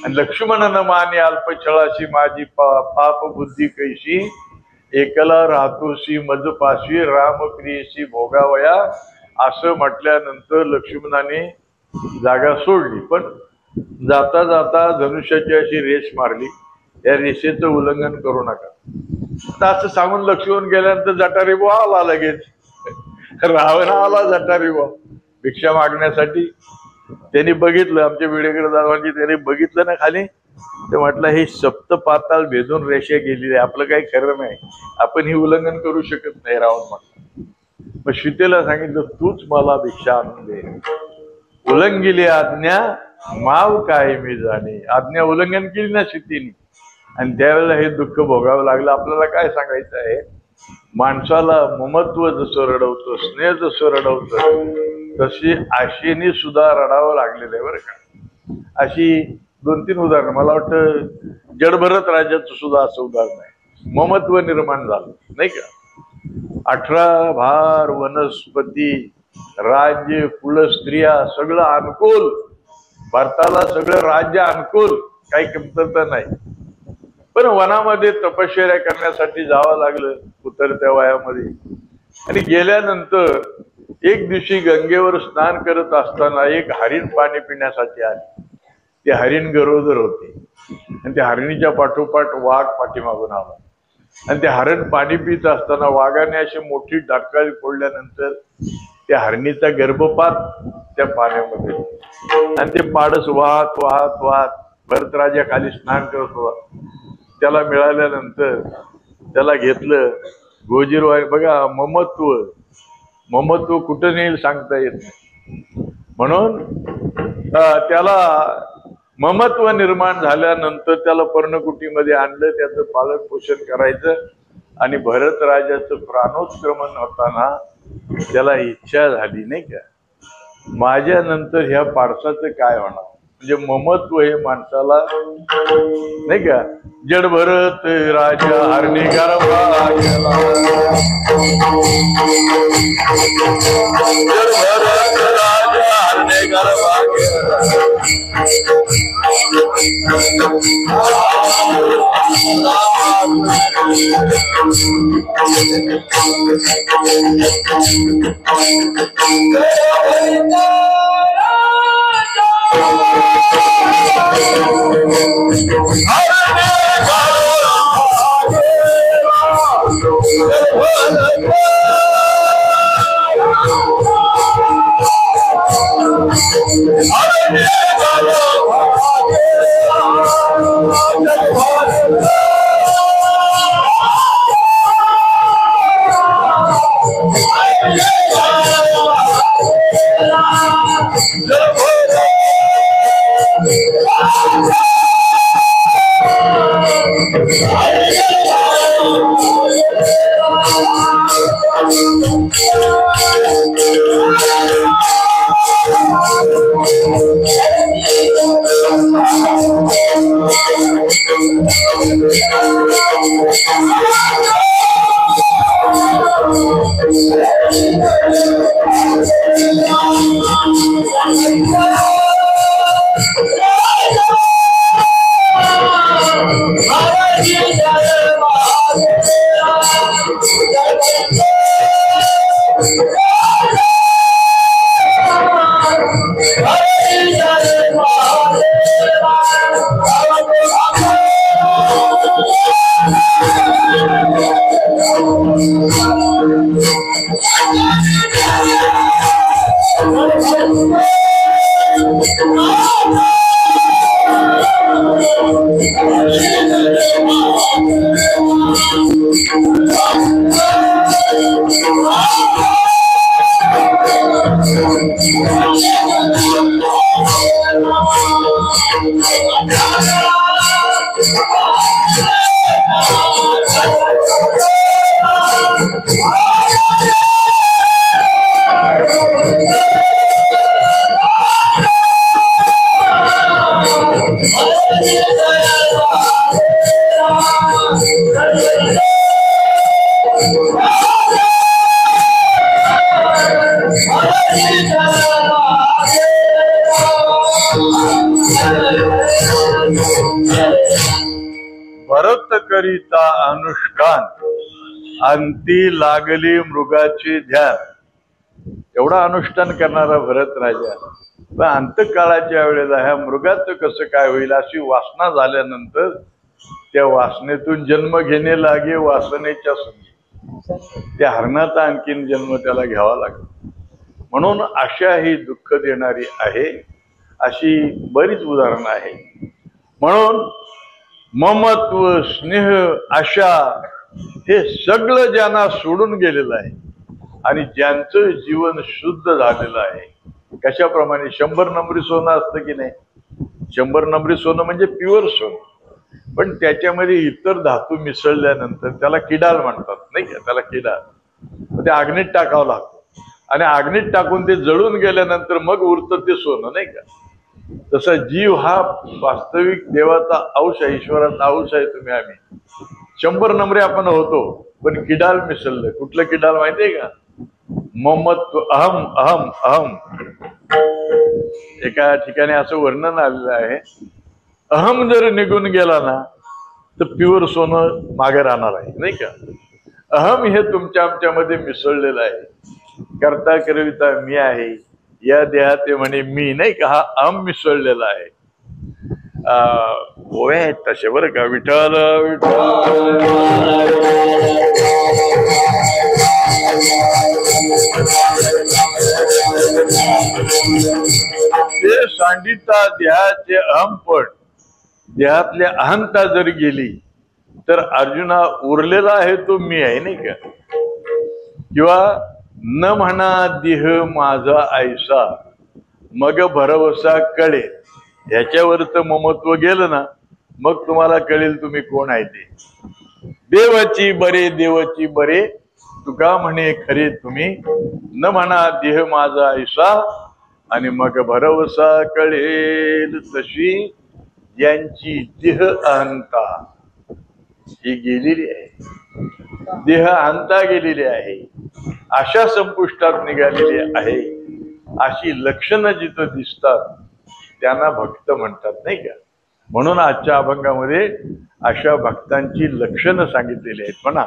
आणि लक्ष्मणानं माने अल्पछळाशी, माझी पाप बुद्धी कैशी, एकला राहतोशी मजपाशी, रामप्रियशी भोगावया. असं म्हटल्यानंतर लक्ष्मणाने जागा सोडली. पण जाता जाता धनुष्याची अशी रेस मारली, या रेषेचं उल्लंघन करू नका. आता असं सांगून लक्ष्मण गेल्यानंतर जटारी बुवा आला लगेच. रावण आला जटारी बुवा भिक्षा मागण्यासाठी. त्यांनी बघितलं, आमच्या विडेकर दादांची त्यांनी बघितलं ना खाली, ते म्हटलं हे सप्त पाताळ भेदून रेषा गेलेली आहे, आपलं काही खरं नाही, आपण ही उल्लंघन करू शकत नाही. रावण म्हटलं. मग सीतेला सांगितलं, तूच मला भिक्षा आणून दे. उल्लंघिली आज्ञा माव काय मी जाणे. आज्ञा उल्लंघन केली ना सीतेने, आणि त्यावेळेला हे दुःख भोगावं लागलं. आपल्याला काय सांगायचं आहे, माणसाला ममत्व जसं रडवतं, स्नेह जसं रडवतं, तशी आशेने सुद्धा रडावं लागलेलं आहे बरं का. अशी 2-3 उदाहरणं. मला वाटतं जडभरत राज्याचं सुद्धा असं उदाहरण आहे. ममत्व निर्माण झालं नाही का. 18 भार वनस्पती, राज्य, कुल, स्त्रिया सगळं अनुकूल, भारताला सगळं राज्य अनुकूल, काही कमतरता नाही. पण वनामध्ये तपश्चर्या करण्यासाठी जावं लागलं उतरत्या वयामध्ये. आणि गेल्यानंतर एक दिवशी गंगेवर स्नान करत असताना एक हरिण पाणी पिण्यासाठी आले. ते हरिण गरोदर होते, आणि त्या हरिणीच्या पाठोपाठ वाघ पाठीमागून आला. आणि ते हरण पाणी पित असताना वाघाने अशी मोठी डाटकाळी फोडल्यानंतर त्या हरणीचा गर्भपात त्या पाण्यामध्ये, आणि ते पाडस वाहत वाहत वाहत भरतराजा खाली स्नान करत होता. त्याला मिळाल्यानंतर त्याला घेतलं. गोजीरवाणी बघा, ममत्व कुठं नेईल सांगता येत नाही. म्हणून त्याला ममत्व निर्माण झाल्यानंतर त्याला पर्णकुटीमध्ये आणलं, त्याचं पालन पोषण करायचं. आणि भरत राजाचं प्राणोत्क्रमण होताना त्याला इच्छा झाली नाही का, माझ्या नंतर ह्या पारसाचं काय होणार. म्हणजे ममत्व हे माणसाला नाही का. जड भरत राजा हरणे गर्भा गेला, जड भरत राजा हरणे गर्भा भरत करिता अनुष्ठान अंती लागली मृगाचे ध्यान. एवढा अनुष्ठान करणारा भरत राजा पण अंतकाळाच्या वेळेला ह्या मृगाचं कसं काय होईल अशी वासना झाल्यानंतर त्या वासनेतून जन्म घेणे लागे वासनेच्या संगी. त्या हरणाचा आणखीन जन्म त्याला घ्यावा लागला. म्हणून आशा ही दुःख देणारी आहे. अशी बरीच उदाहरणं आहे. म्हणून ममत्व स्नेह आशा हे सगळं ज्यांना सोडून गेलेलं आहे आणि ज्यांचं जीवन शुद्ध झालेलं आहे. कशाप्रमाणे 100 नंबरी सोनं असतं की नाही. 100 नंबरी सोनं म्हणजे प्युअर सोनं. पण त्याच्यामध्ये इतर धातू मिसळल्यानंतर त्याला किडाल म्हणतात नाही का. त्याला किडाल ते अग्नीत टाकावं लागतं आणि अग्नीत टाकून ते जळून गेल्यानंतर मग उरतं ते सोनं नाही का. तसा जीव हा वास्तविक देवाचा अंश आहे, ईश्वराचा अंश आहे. तुम्ही आम्ही 100 नंबरे आपण होतो पण किडाल मिसळलं. कुठलं किडाल माहितीये का. ममत्व अहम अहम अहम. एका ठिकाणी असं वर्णन आलेलं आहे. अहम जर निघून गेला ना तर प्युअर सोनं मागे राहणार आहे नाही का. अहम हे तुमच्या आमच्यामध्ये मिसळलेलं आहे. करता करविता मी आहे या देहात ते म्हणे मी नाही का. हा अहम मिसळलेला आहे. ओव्या आहेत तसे बरं का. विठ्ठल विठ्ठल ते सांडिता देहाचे अहमपण देहातल्या अहंता जर गेली तर अर्जुना उरलेला आहे तो मी आहे नाही का. किंवा न म्हणा देह माझा ऐसा मग भरवसा कळे. ह्याच्यावरच ममत्व गेलं ना मग तुम्हाला कळेल तुम्ही कोण आहे ते. देवाची बरे देवाची बरे तुका म्हणे खरे तुम्ही. न म्हणा देह माझा ऐसा आणि मग भरवसा कळेल. तशी यांची देह अहंता ही गेलेली आहे. देह अहंता गेलेली आहे. आशा संपुष्टात निघालेली आहे. अशी लक्षणं जिथं दिसतात त्यांना भक्त म्हणतात नाही का. म्हणून आजच्या अभंगामध्ये अशा भक्तांची लक्षणं सांगितलेली आहेत. म्हणा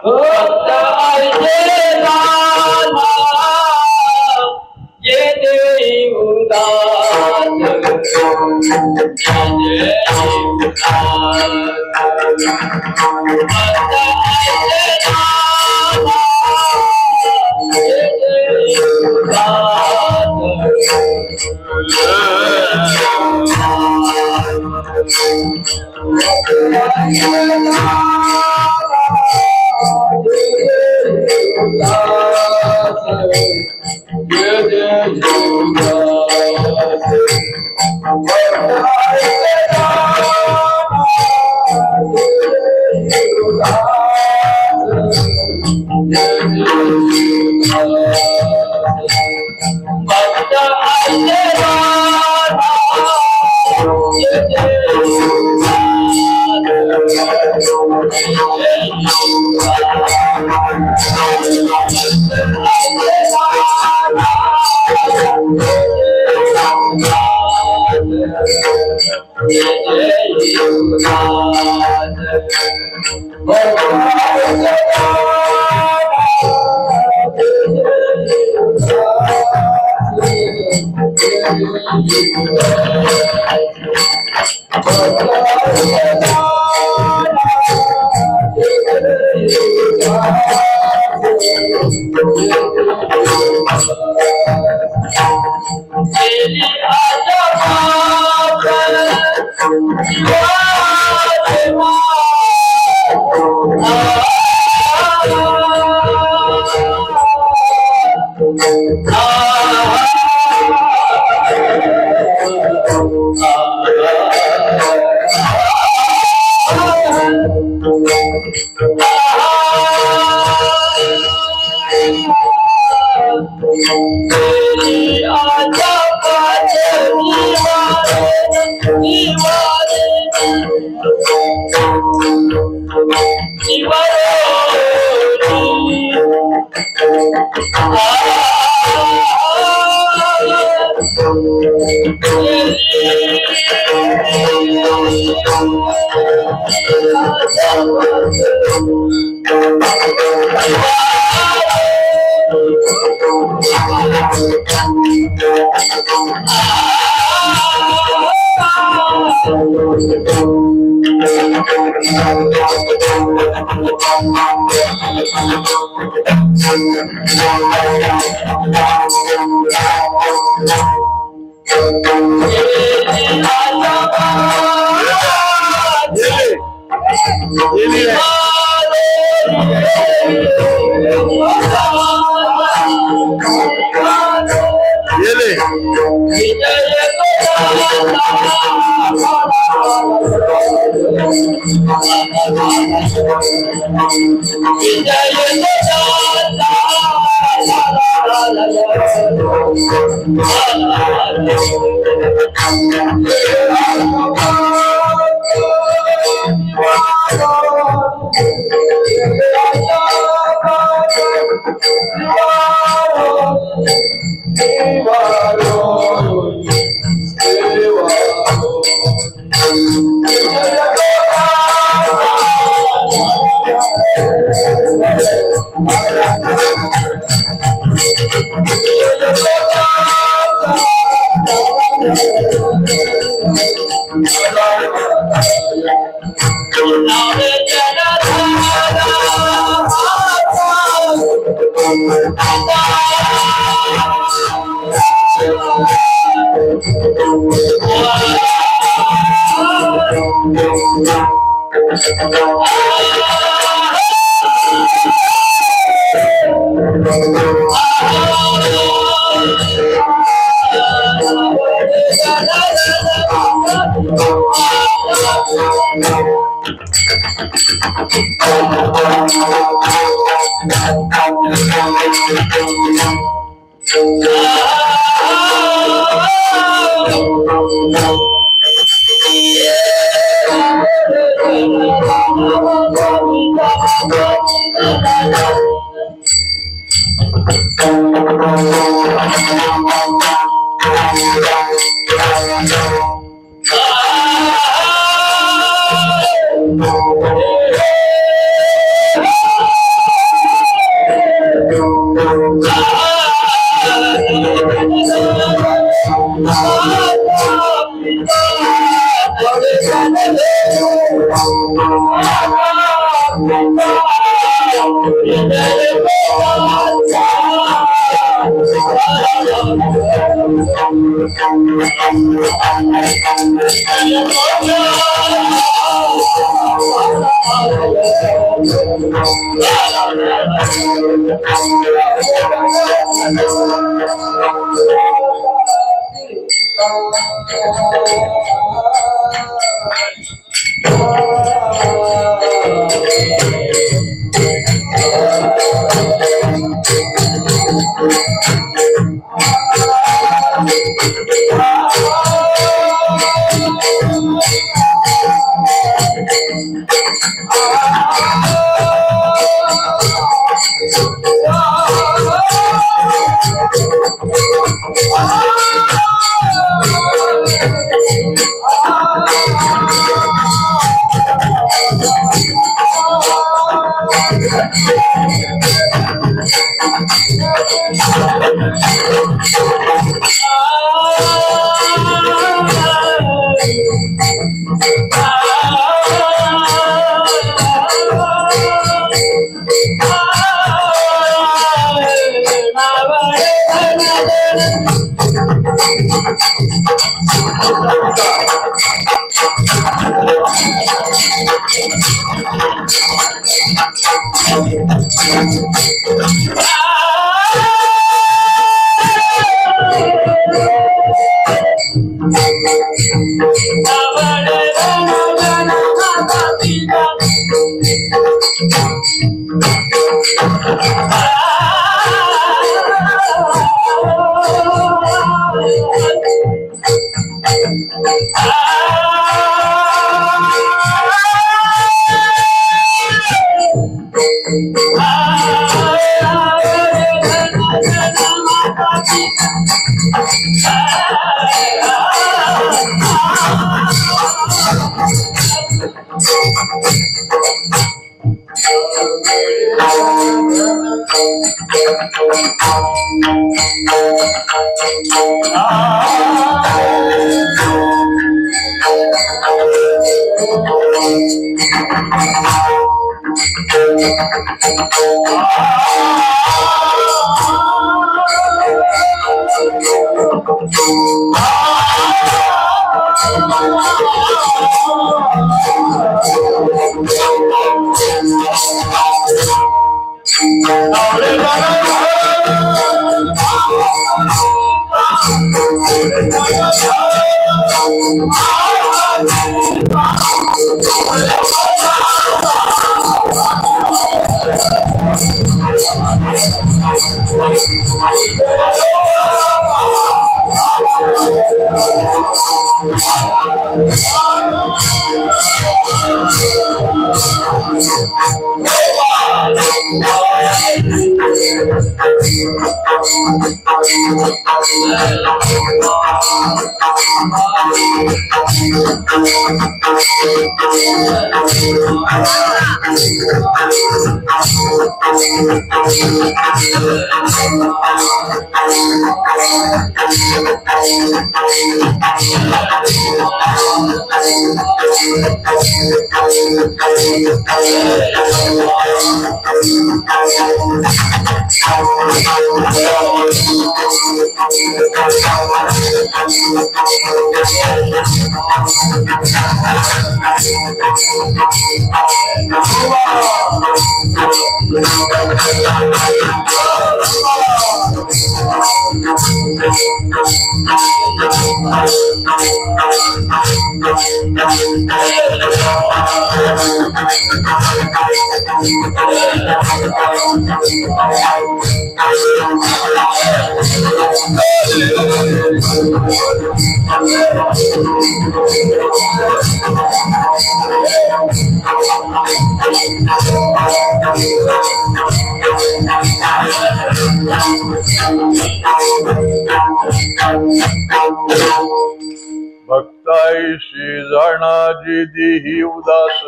भक्ताईशी जाणाजी देही उदास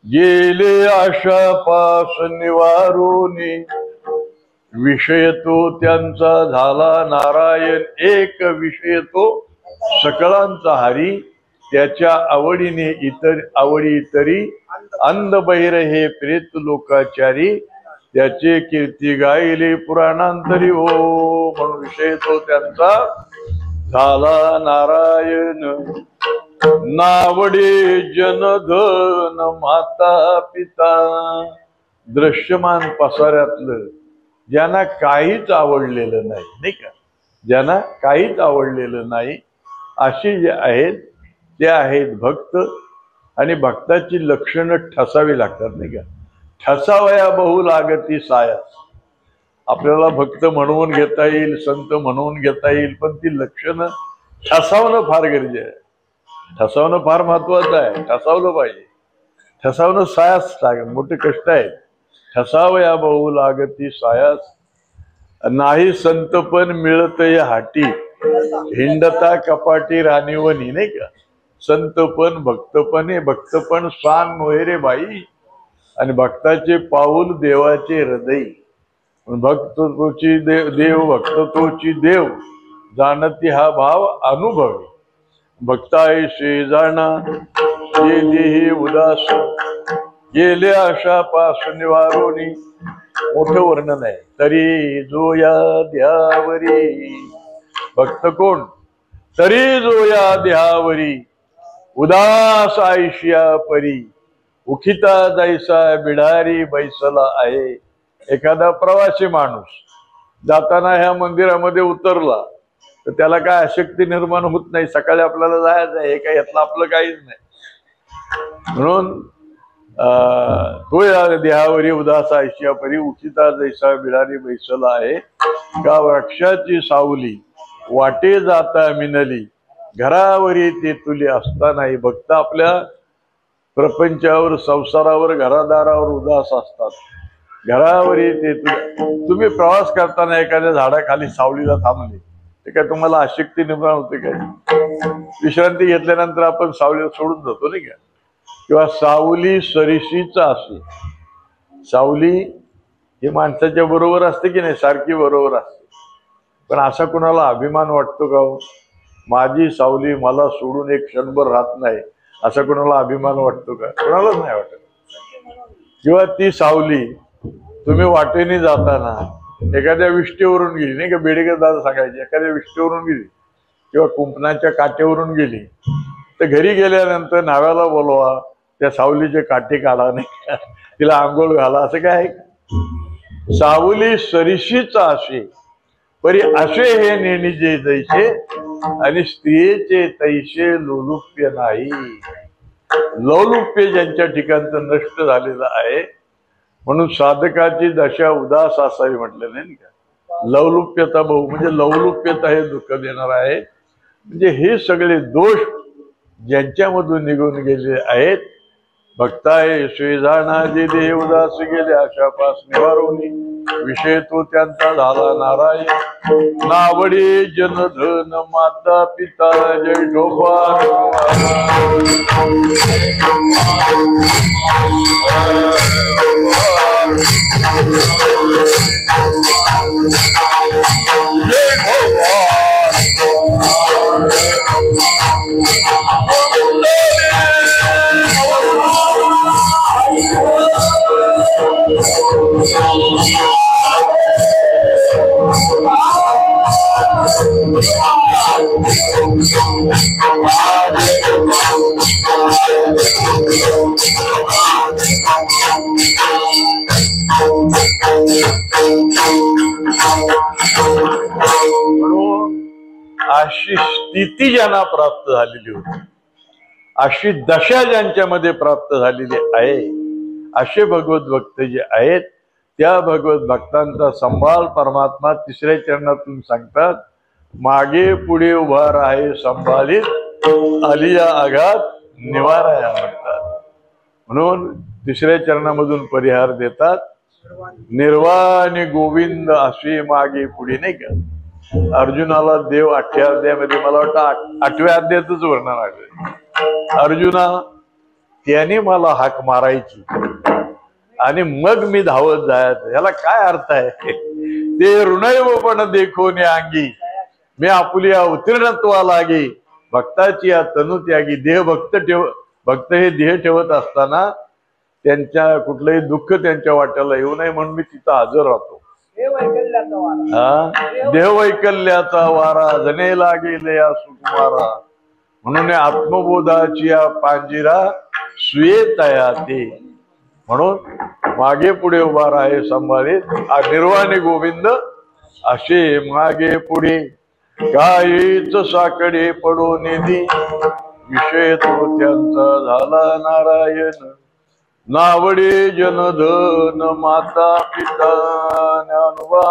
गेले आशा पास निवारोनी विषय तो त्यांचा झाला नारायण एक विषय तो सकळांचा हरी त्याच्या आवडीने इतर आवडी तरी अंध बहिर हे प्रेत लोकाचारी त्याचे कीर्ती गायले पुराणांतरी हो म्हणून विषय तो त्यांचा झाला नारायण नावडे जनधन माता पिता दृश्यमान पसाऱ्यातलं ज्यांना काहीच आवडलेलं नाही, नाही का, ज्यांना काहीच आवडलेलं नाही अशी जे आहेत ते आहेत भक्त. आणि भक्ताची लक्षणं ठसावी लागतात, नाही का. ठसावया बहु लागती सायास. आपल्याला भक्त म्हणवून घेता येईल, संत म्हणवून घेता येईल, पण ती लक्षणं ठसावणं फार गरजेचं आहे. ठसावणं फार महत्वाचं आहे. ठसावलं पाहिजे. ठसावणं सायास लागत मोठे कष्ट आहेत. ठसावया बहु लागती सायास नाही संतपण मिळतय हाटी हिंडता कपाटी राणीवनी, नाही का. संतपण भक्तपणे भक्तपण स्वान मोहेरे बाई आणि भक्ताचे पाऊल देवाचे हृदय. भक्त तोची देव भक्त तोची देव जाणती हा भाव अनुभवी. भक्ताईशी जाणा ये देही उदास गेले आशा पास निवारोनी. मोठं वर्णन आहे. तरी जो या देहावरी भक्त कोण, तरी जो या देहावरी उदास आयशिया परी उखिता जैसा बिडारी बैसला आहे. एखादा प्रवासी माणूस जाताना ह्या मंदिरामध्ये उतरला तर त्याला काय अशक्ती निर्माण होत नाही. सकाळी आपल्याला जायचं आहे, काय यातलं आपलं काहीच नाही. म्हणून तो या देहावरी उदास ऐशिया परी उचिता जैसा बिळारी बैसला आहे का वृक्षाची सावली वाटे जाता मिनली घरावरी ते तुली असतानाही. भक्त आपल्या प्रपंचावर संसारावर घरादारावर उदास असतात. घरावरी ते तुम्ही प्रवास करताना एखाद्या झाडाखाली सावलीला थांबले ते काय तुम्हाला अशक्ती निर्माण होते काय? विश्रांती घेतल्यानंतर आपण सावलीला सोडून जातो नाही का? किंवा सावली सरीशीच असे. सावली ही माणसाच्या बरोबर असते की नाही, सारखी बरोबर असते. पण असा कुणाला अभिमान वाटतो का हो? माझी सावली मला सोडून एक क्षणभर राहत नाही, असा कुणाला अभिमान वाटतो का? कुणालाच नाही वाटत. किंवा ती सावली तुम्ही वाटेने जाताना एखाद्या विष्टेवरून गेली नाही का, बेडेकर दादा सांगायचे, एखाद्या विष्टेवरून गेली किंवा कुंपणाच्या काठेवरून गेली तर घरी गेल्यानंतर नाव्याला बोलवा, त्या सावलीचे काठी काढा नाही का, तिला आंघोळ घाला, असं काय आहे? सावली सरीशीच असे परी असे हे नेणीचे जैसे आणि स्त्रियेचे तैसे लोलुप्य नाही. लौलुप्य ज्यांच्या ठिकाणचं नष्ट झालेलं आहे म्हणून साधकाची दशा उदास असावी म्हटलं नाही का. लवलुप्यता बहु म्हणजे लवलुप्यता हे दुःख देणार आहे. म्हणजे हे सगळे दोष ज्यांच्यामधून निघून गेले आहेत, भक्ताय श्रीजाना जे देह उदास गेले आशापास निवारोनी विषय तो त्यांचा झाला नारायण. नावडे जनधन माता पिता जय ढोबा. अशी स्थिती ज्यांना प्राप्त झालेली होती, अशी दशा ज्यांच्यामध्ये प्राप्त झालेली आहे, असे भगवत भक्त जे आहेत त्या भगवत भक्तांचा संभाळ परमात्मा तिसऱ्या चरणातून सांगतात. मागे पुढे उभा राहे संभाळीत आलिया आघात निवाराया म्हणतात. म्हणून तिसऱ्या चरणामधून परिहार देतात. निर्वाणी गोविंद असे मागे पुढे नाही का. अर्जुनाला देव 8व्या अध्यायामध्ये मला वाटतं 8व्या अध्यायातच वर्णन आहे. अर्जुना त्याने मला हाक मारायची आणि मग मी धावत जायचं, याला काय अर्थ आहे? ते ऋणैव पण देखो ने अंगी मी आपुलिया उत्तीर्णत्वा लागे. भक्ताची या तनु त्यागी. देह भक्त हे देह ठेवत असताना त्यांच्या कुठलंही दुःख त्यांच्या वाट्याला येऊ नये म्हणून मी तिथं हजर राहतो. देववैकल्याचा वारा जने लागेल या सुकुमारा. म्हणून आत्मबोधाची या पांजिरा सुयेतया ते. म्हणून मागे पुढे उभा राहे संभाळीत निर्वाणी गोविंद असे मागे पुढे. काहीच साकडे पडो निधी विषय तो त्यांचा झाला नारायण. नावडे जनधन माता पिता ज्ञानवा.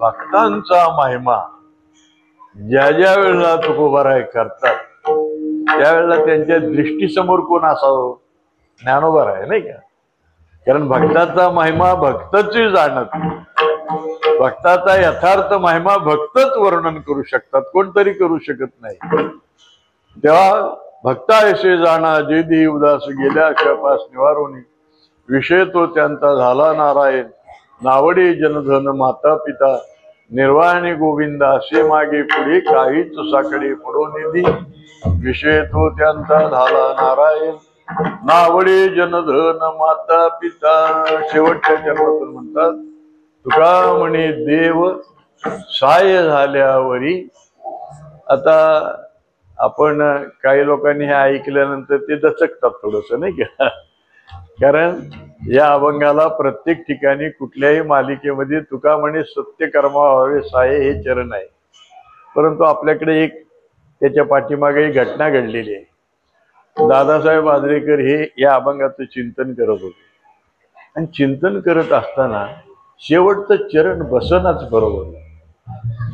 भक्तांचा महिमा ज्या ज्या वेळेला तुकोबाराय करतात त्यावेळेला त्यांच्या दृष्टीसमोर कोण असावं? ज्ञानोबा आहे नाही का. कारण भक्ताचा महिमा भक्तच जाणत, भक्ताचा यथार्थ महिमा भक्तच वर्णन करू शकतात, कोणतरी करू शकत नाही. तेव्हा भक्तायसे जाणा जे देही उदास गेल्या शापास निवारोनी, विषय तो त्यांचा झाला नारायण, नावडे जनधन माता पिता, निर्वाणी गोविंद असे मागे पुढे काहीच साकडे पडो निधी, विषय तो त्यांचा झाला नारायण, नावडे जनधन माता पिता. शेवटच्या चरणातून म्हणतात तुका म्हणे देव साय झाल्यावरी. आता आपण काही लोकांनी हे ऐकल्यानंतर ते दचकतात थोडस नाही का. कारण या अभंगाला प्रत्येक ठिकाणी कुठल्याही मालिकेमध्ये तुका म्हणे सत्य कर्मा व्हावे साये हे चरण आहे. परंतु आपल्याकडे एक त्याच्या पाठीमागे एक घटना घडलेली आहे. दादासाहेब आजरेकर हे या अभंगाचं चिंतन करत होते आणि चिंतन करत असताना शेवटचं चरण बसनाच बरोबर.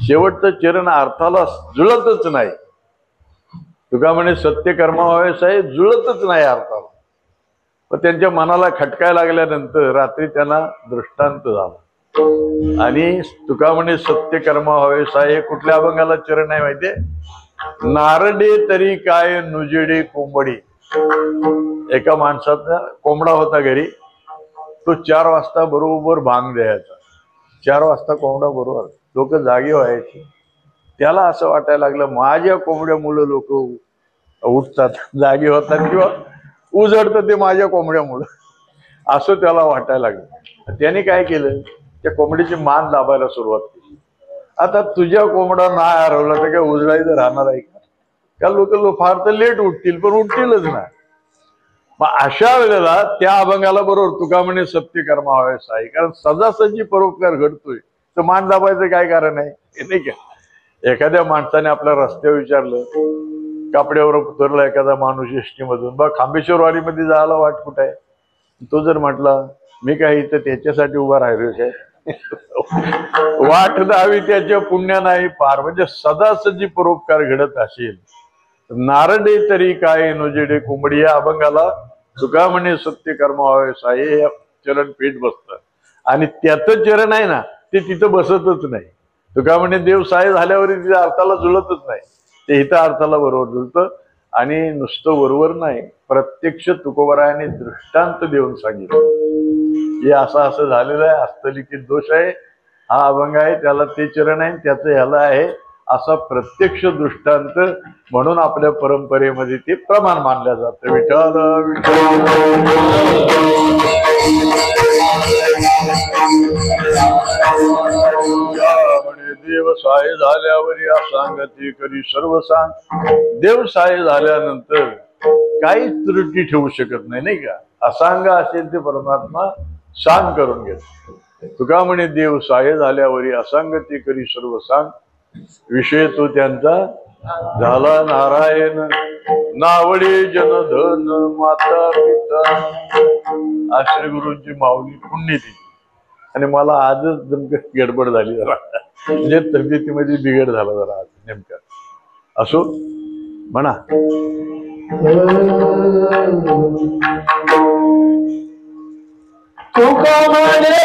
शेवटचं चरण अर्थाला जुळतच नाही. तुका म्हणे सत्य कर्मा व्हावे साहेब जुळतच नाही अर्थाला. पण त्यांच्या मनाला खटकायला लागल्यानंतर रात्री त्यांना दृष्टांत झाला आणि तुका म्हणे सत्य कर्मा व्हावे साहेब कुठल्या अभंगाला चरण आहे माहितीये. नारडे तरी काय नुजेडे कोंबडी. एका माणसाचा कोंबडा होता घरी. तो 4 वाजता बरोबर भांग द्यायचा. 4 वाजता कोंबडा बरोबर लोक जागे व्हायचे. त्याला असं वाटायला लागलं माझ्या कोंबड्यामुळे लोक उठतात, जागे होतात किंवा उजडतं ते माझ्या कोंबड्यामुळं, असं त्याला वाटायला लागलं. त्याने काय केलं, त्या कोंबडीची मान दाबायला सुरुवात केली. आता तुझ्या कोंबडा नाही हरवला तर काय उजडायचं राहणार आहे का. का लोक फार तर लेट उठतील पण उठतीलच ना. मग अशा वेळेला त्या अभंगाला बरोबर तुका म्हणे सत्य कर्मा व्हावे साई. कारण सजासजी परोपकार घडतोय तर मान दाबायचं काय कारण आहे नाही का. एखाद्या माणसाने आपल्या रस्त्यावर विचारलं, कापड्यावर उतरला एखादा माणूस एसटीमधून, बा खांबेश्वरवाडीमध्ये जायला वाट कुठं आहे. तो जर म्हटला मी काय इथं त्याच्यासाठी उभा राहिलो काय, वाट द्यावी त्याच्या पुण्य नाही पार. म्हणजे सदासजी परोपकार घडत असेल. नारडे तरी काय नुजेडे कोंबडी या अभंगाला तुका म्हणे सत्य कर्म व्हावे साई हे चरण पेट बसतं. आणि त्याचं चरण आहे ना ते तिथं बसतच नाही. तुका म्हणे देव साय झाल्यावर तिच्या अर्थाला जुळतच नाही. ते इथं अर्थाला बरोबर जुळतं. आणि नुसतं बरोबर नाही, प्रत्यक्ष तुकोबरायाने दृष्टांत देऊन सांगितलं हे असं असं झालेलं आहे, हस्तलिखित दोष आहे, हा अभंग आहे, त्याला ते चरण आहे, त्याचं ह्याला आहे, असा प्रत्यक्ष दृष्टांत म्हणून आपल्या परंपरेमध्ये ते प्रमाण मानलं जातं. विठ्ठल देव साय झाल्यावर या सांगती करी सर्व सांग. देव साय झाल्यानंतर काहीच त्रुटी ठेवू शकत नाही नाही का. असांग असेल ते परमात्मा सांग करून घेत. तुका म्हणे देव साय झाल्यावर असांगती करी सर्व सांग. विषय तो त्यांचा झाला नारायण, नावडे जनधन माता पिता. आश्रय गुरूंची माऊली पुण्यती. आणि मला आजच नेमकं गडबड झाली जरा, म्हणजे तब्येतीमध्ये बिघड झाला जरा आज नेमका. असो म्हणा. तुका म्हणे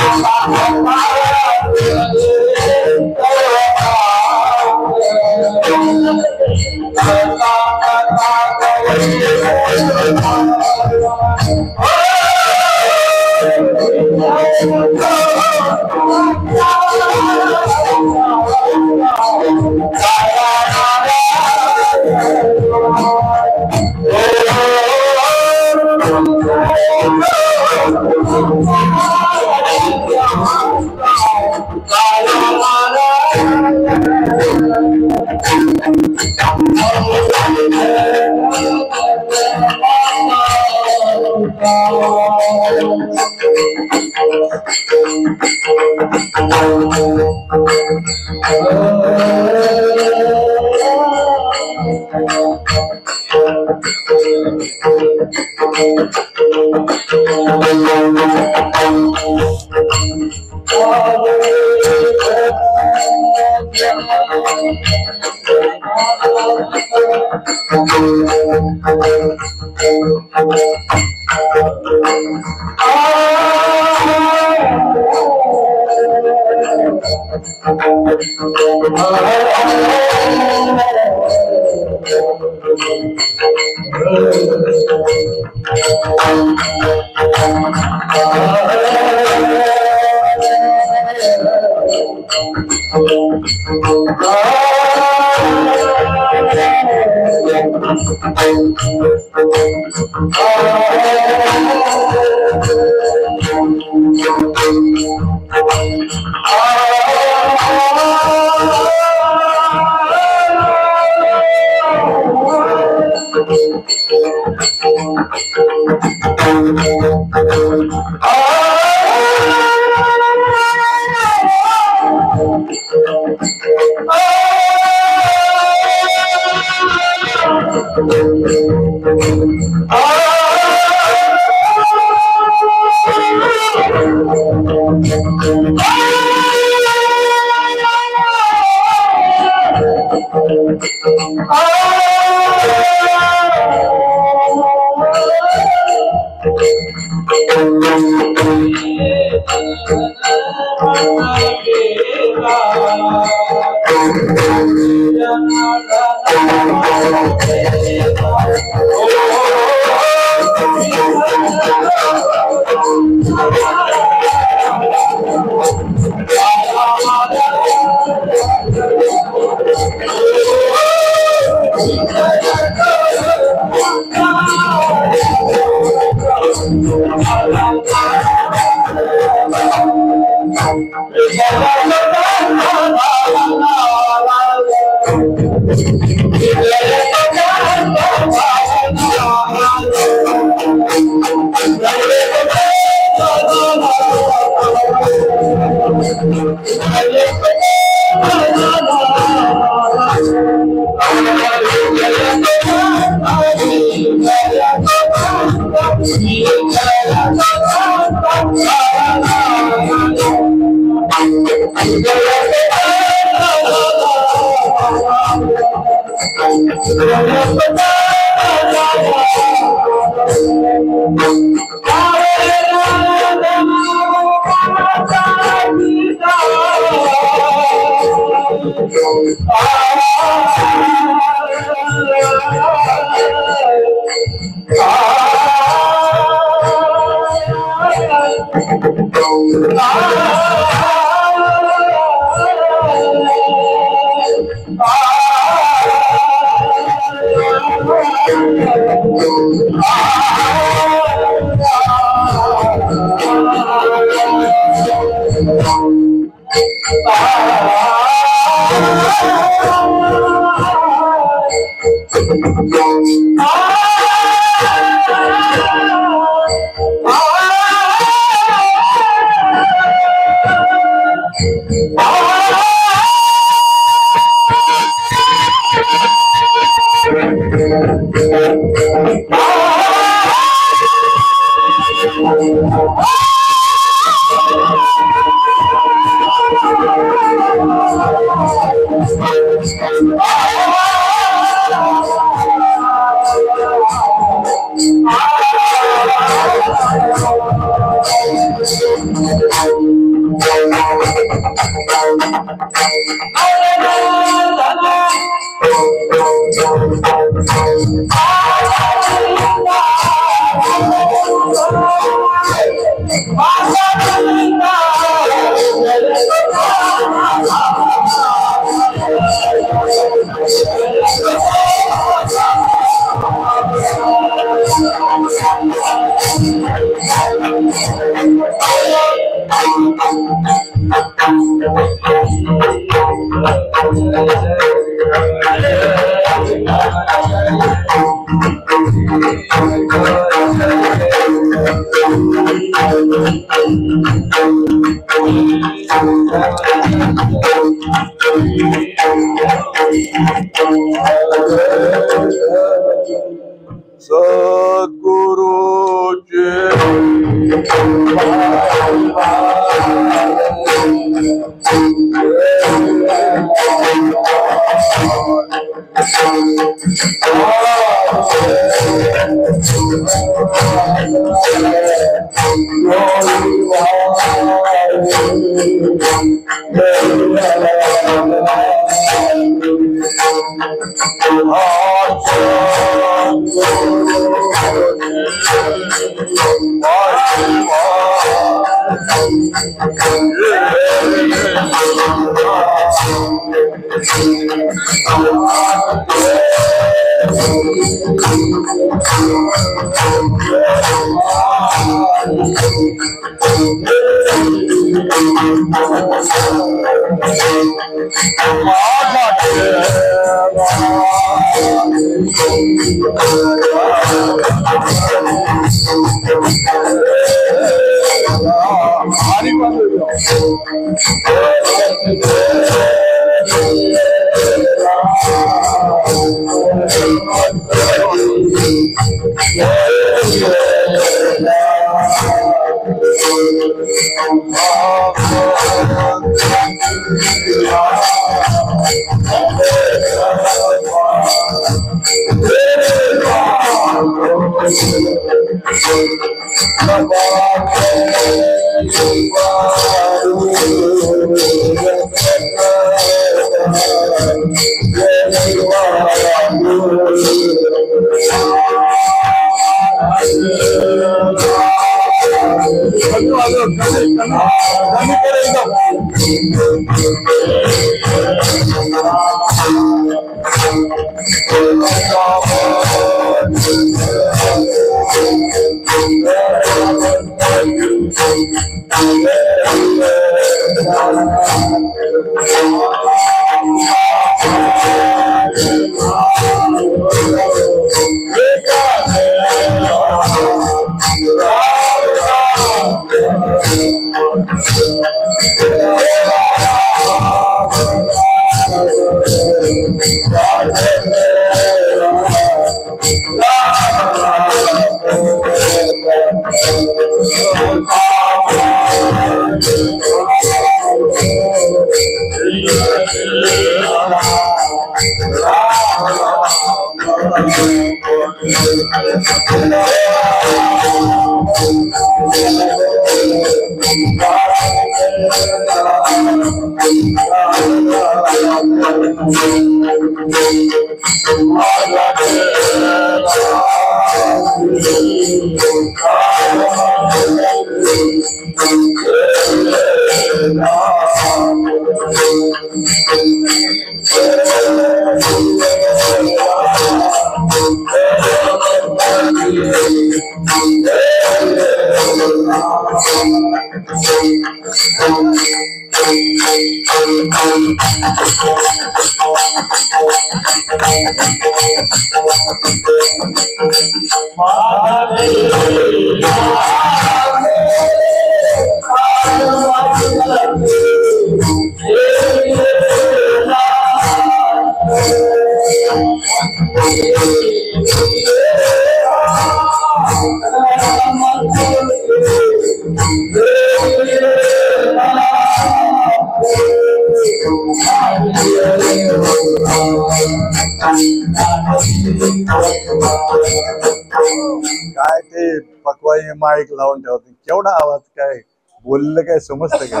काय ते पकवाई माईक लावून ठेवते, केवढा आवाज, काय बोललेलं काय समजतं का?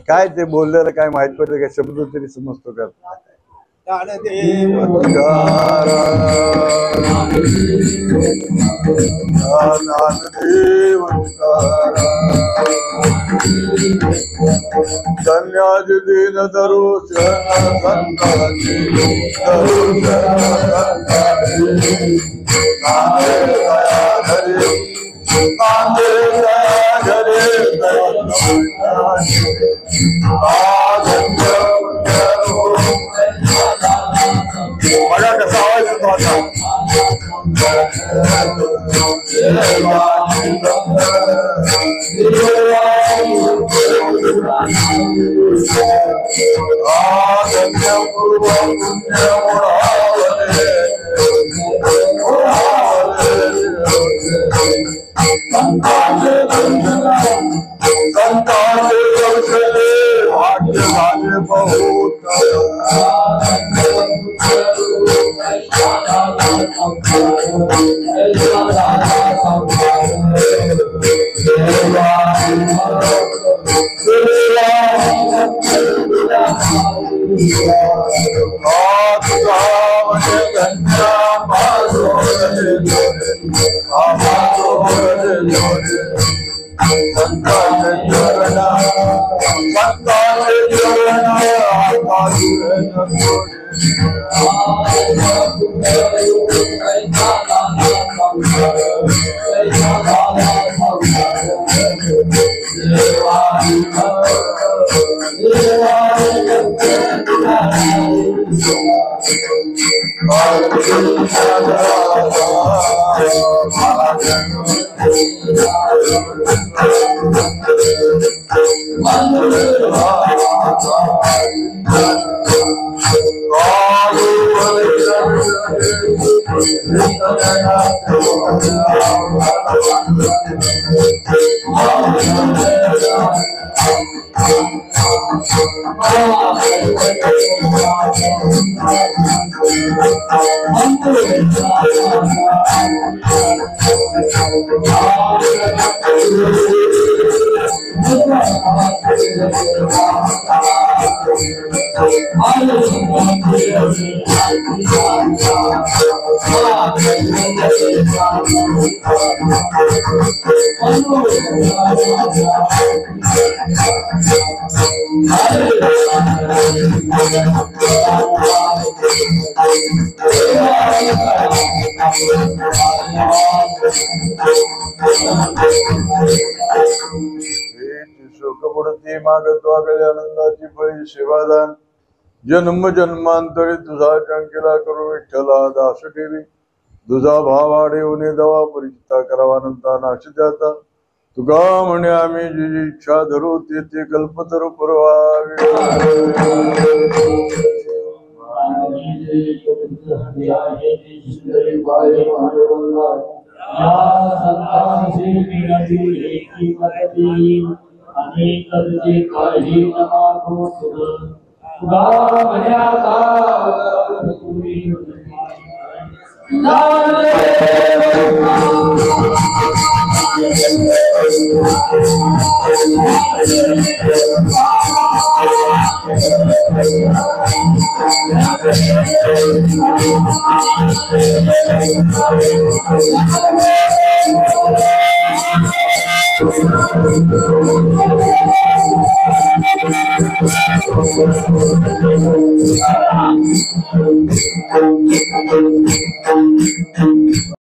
काय ते बोललेलं काय माहित पडतं काय? शब्द तरी समजतो का? धन्याज दिन धरू बघा कसा आवाज येतो आता. शोकपडती मागत्वाकडे आनंदाची फळी सेवादान जन्म जन्मांतरी तुझा चंकेला करू विठ्ठला दास ठेवी तुझा भावाडे उने दवा परिचिता करावानंता नाश जाता तुका म्हणे आम्ही जी जी इच्छा धरू ते ते कल्पतरू पुरवावे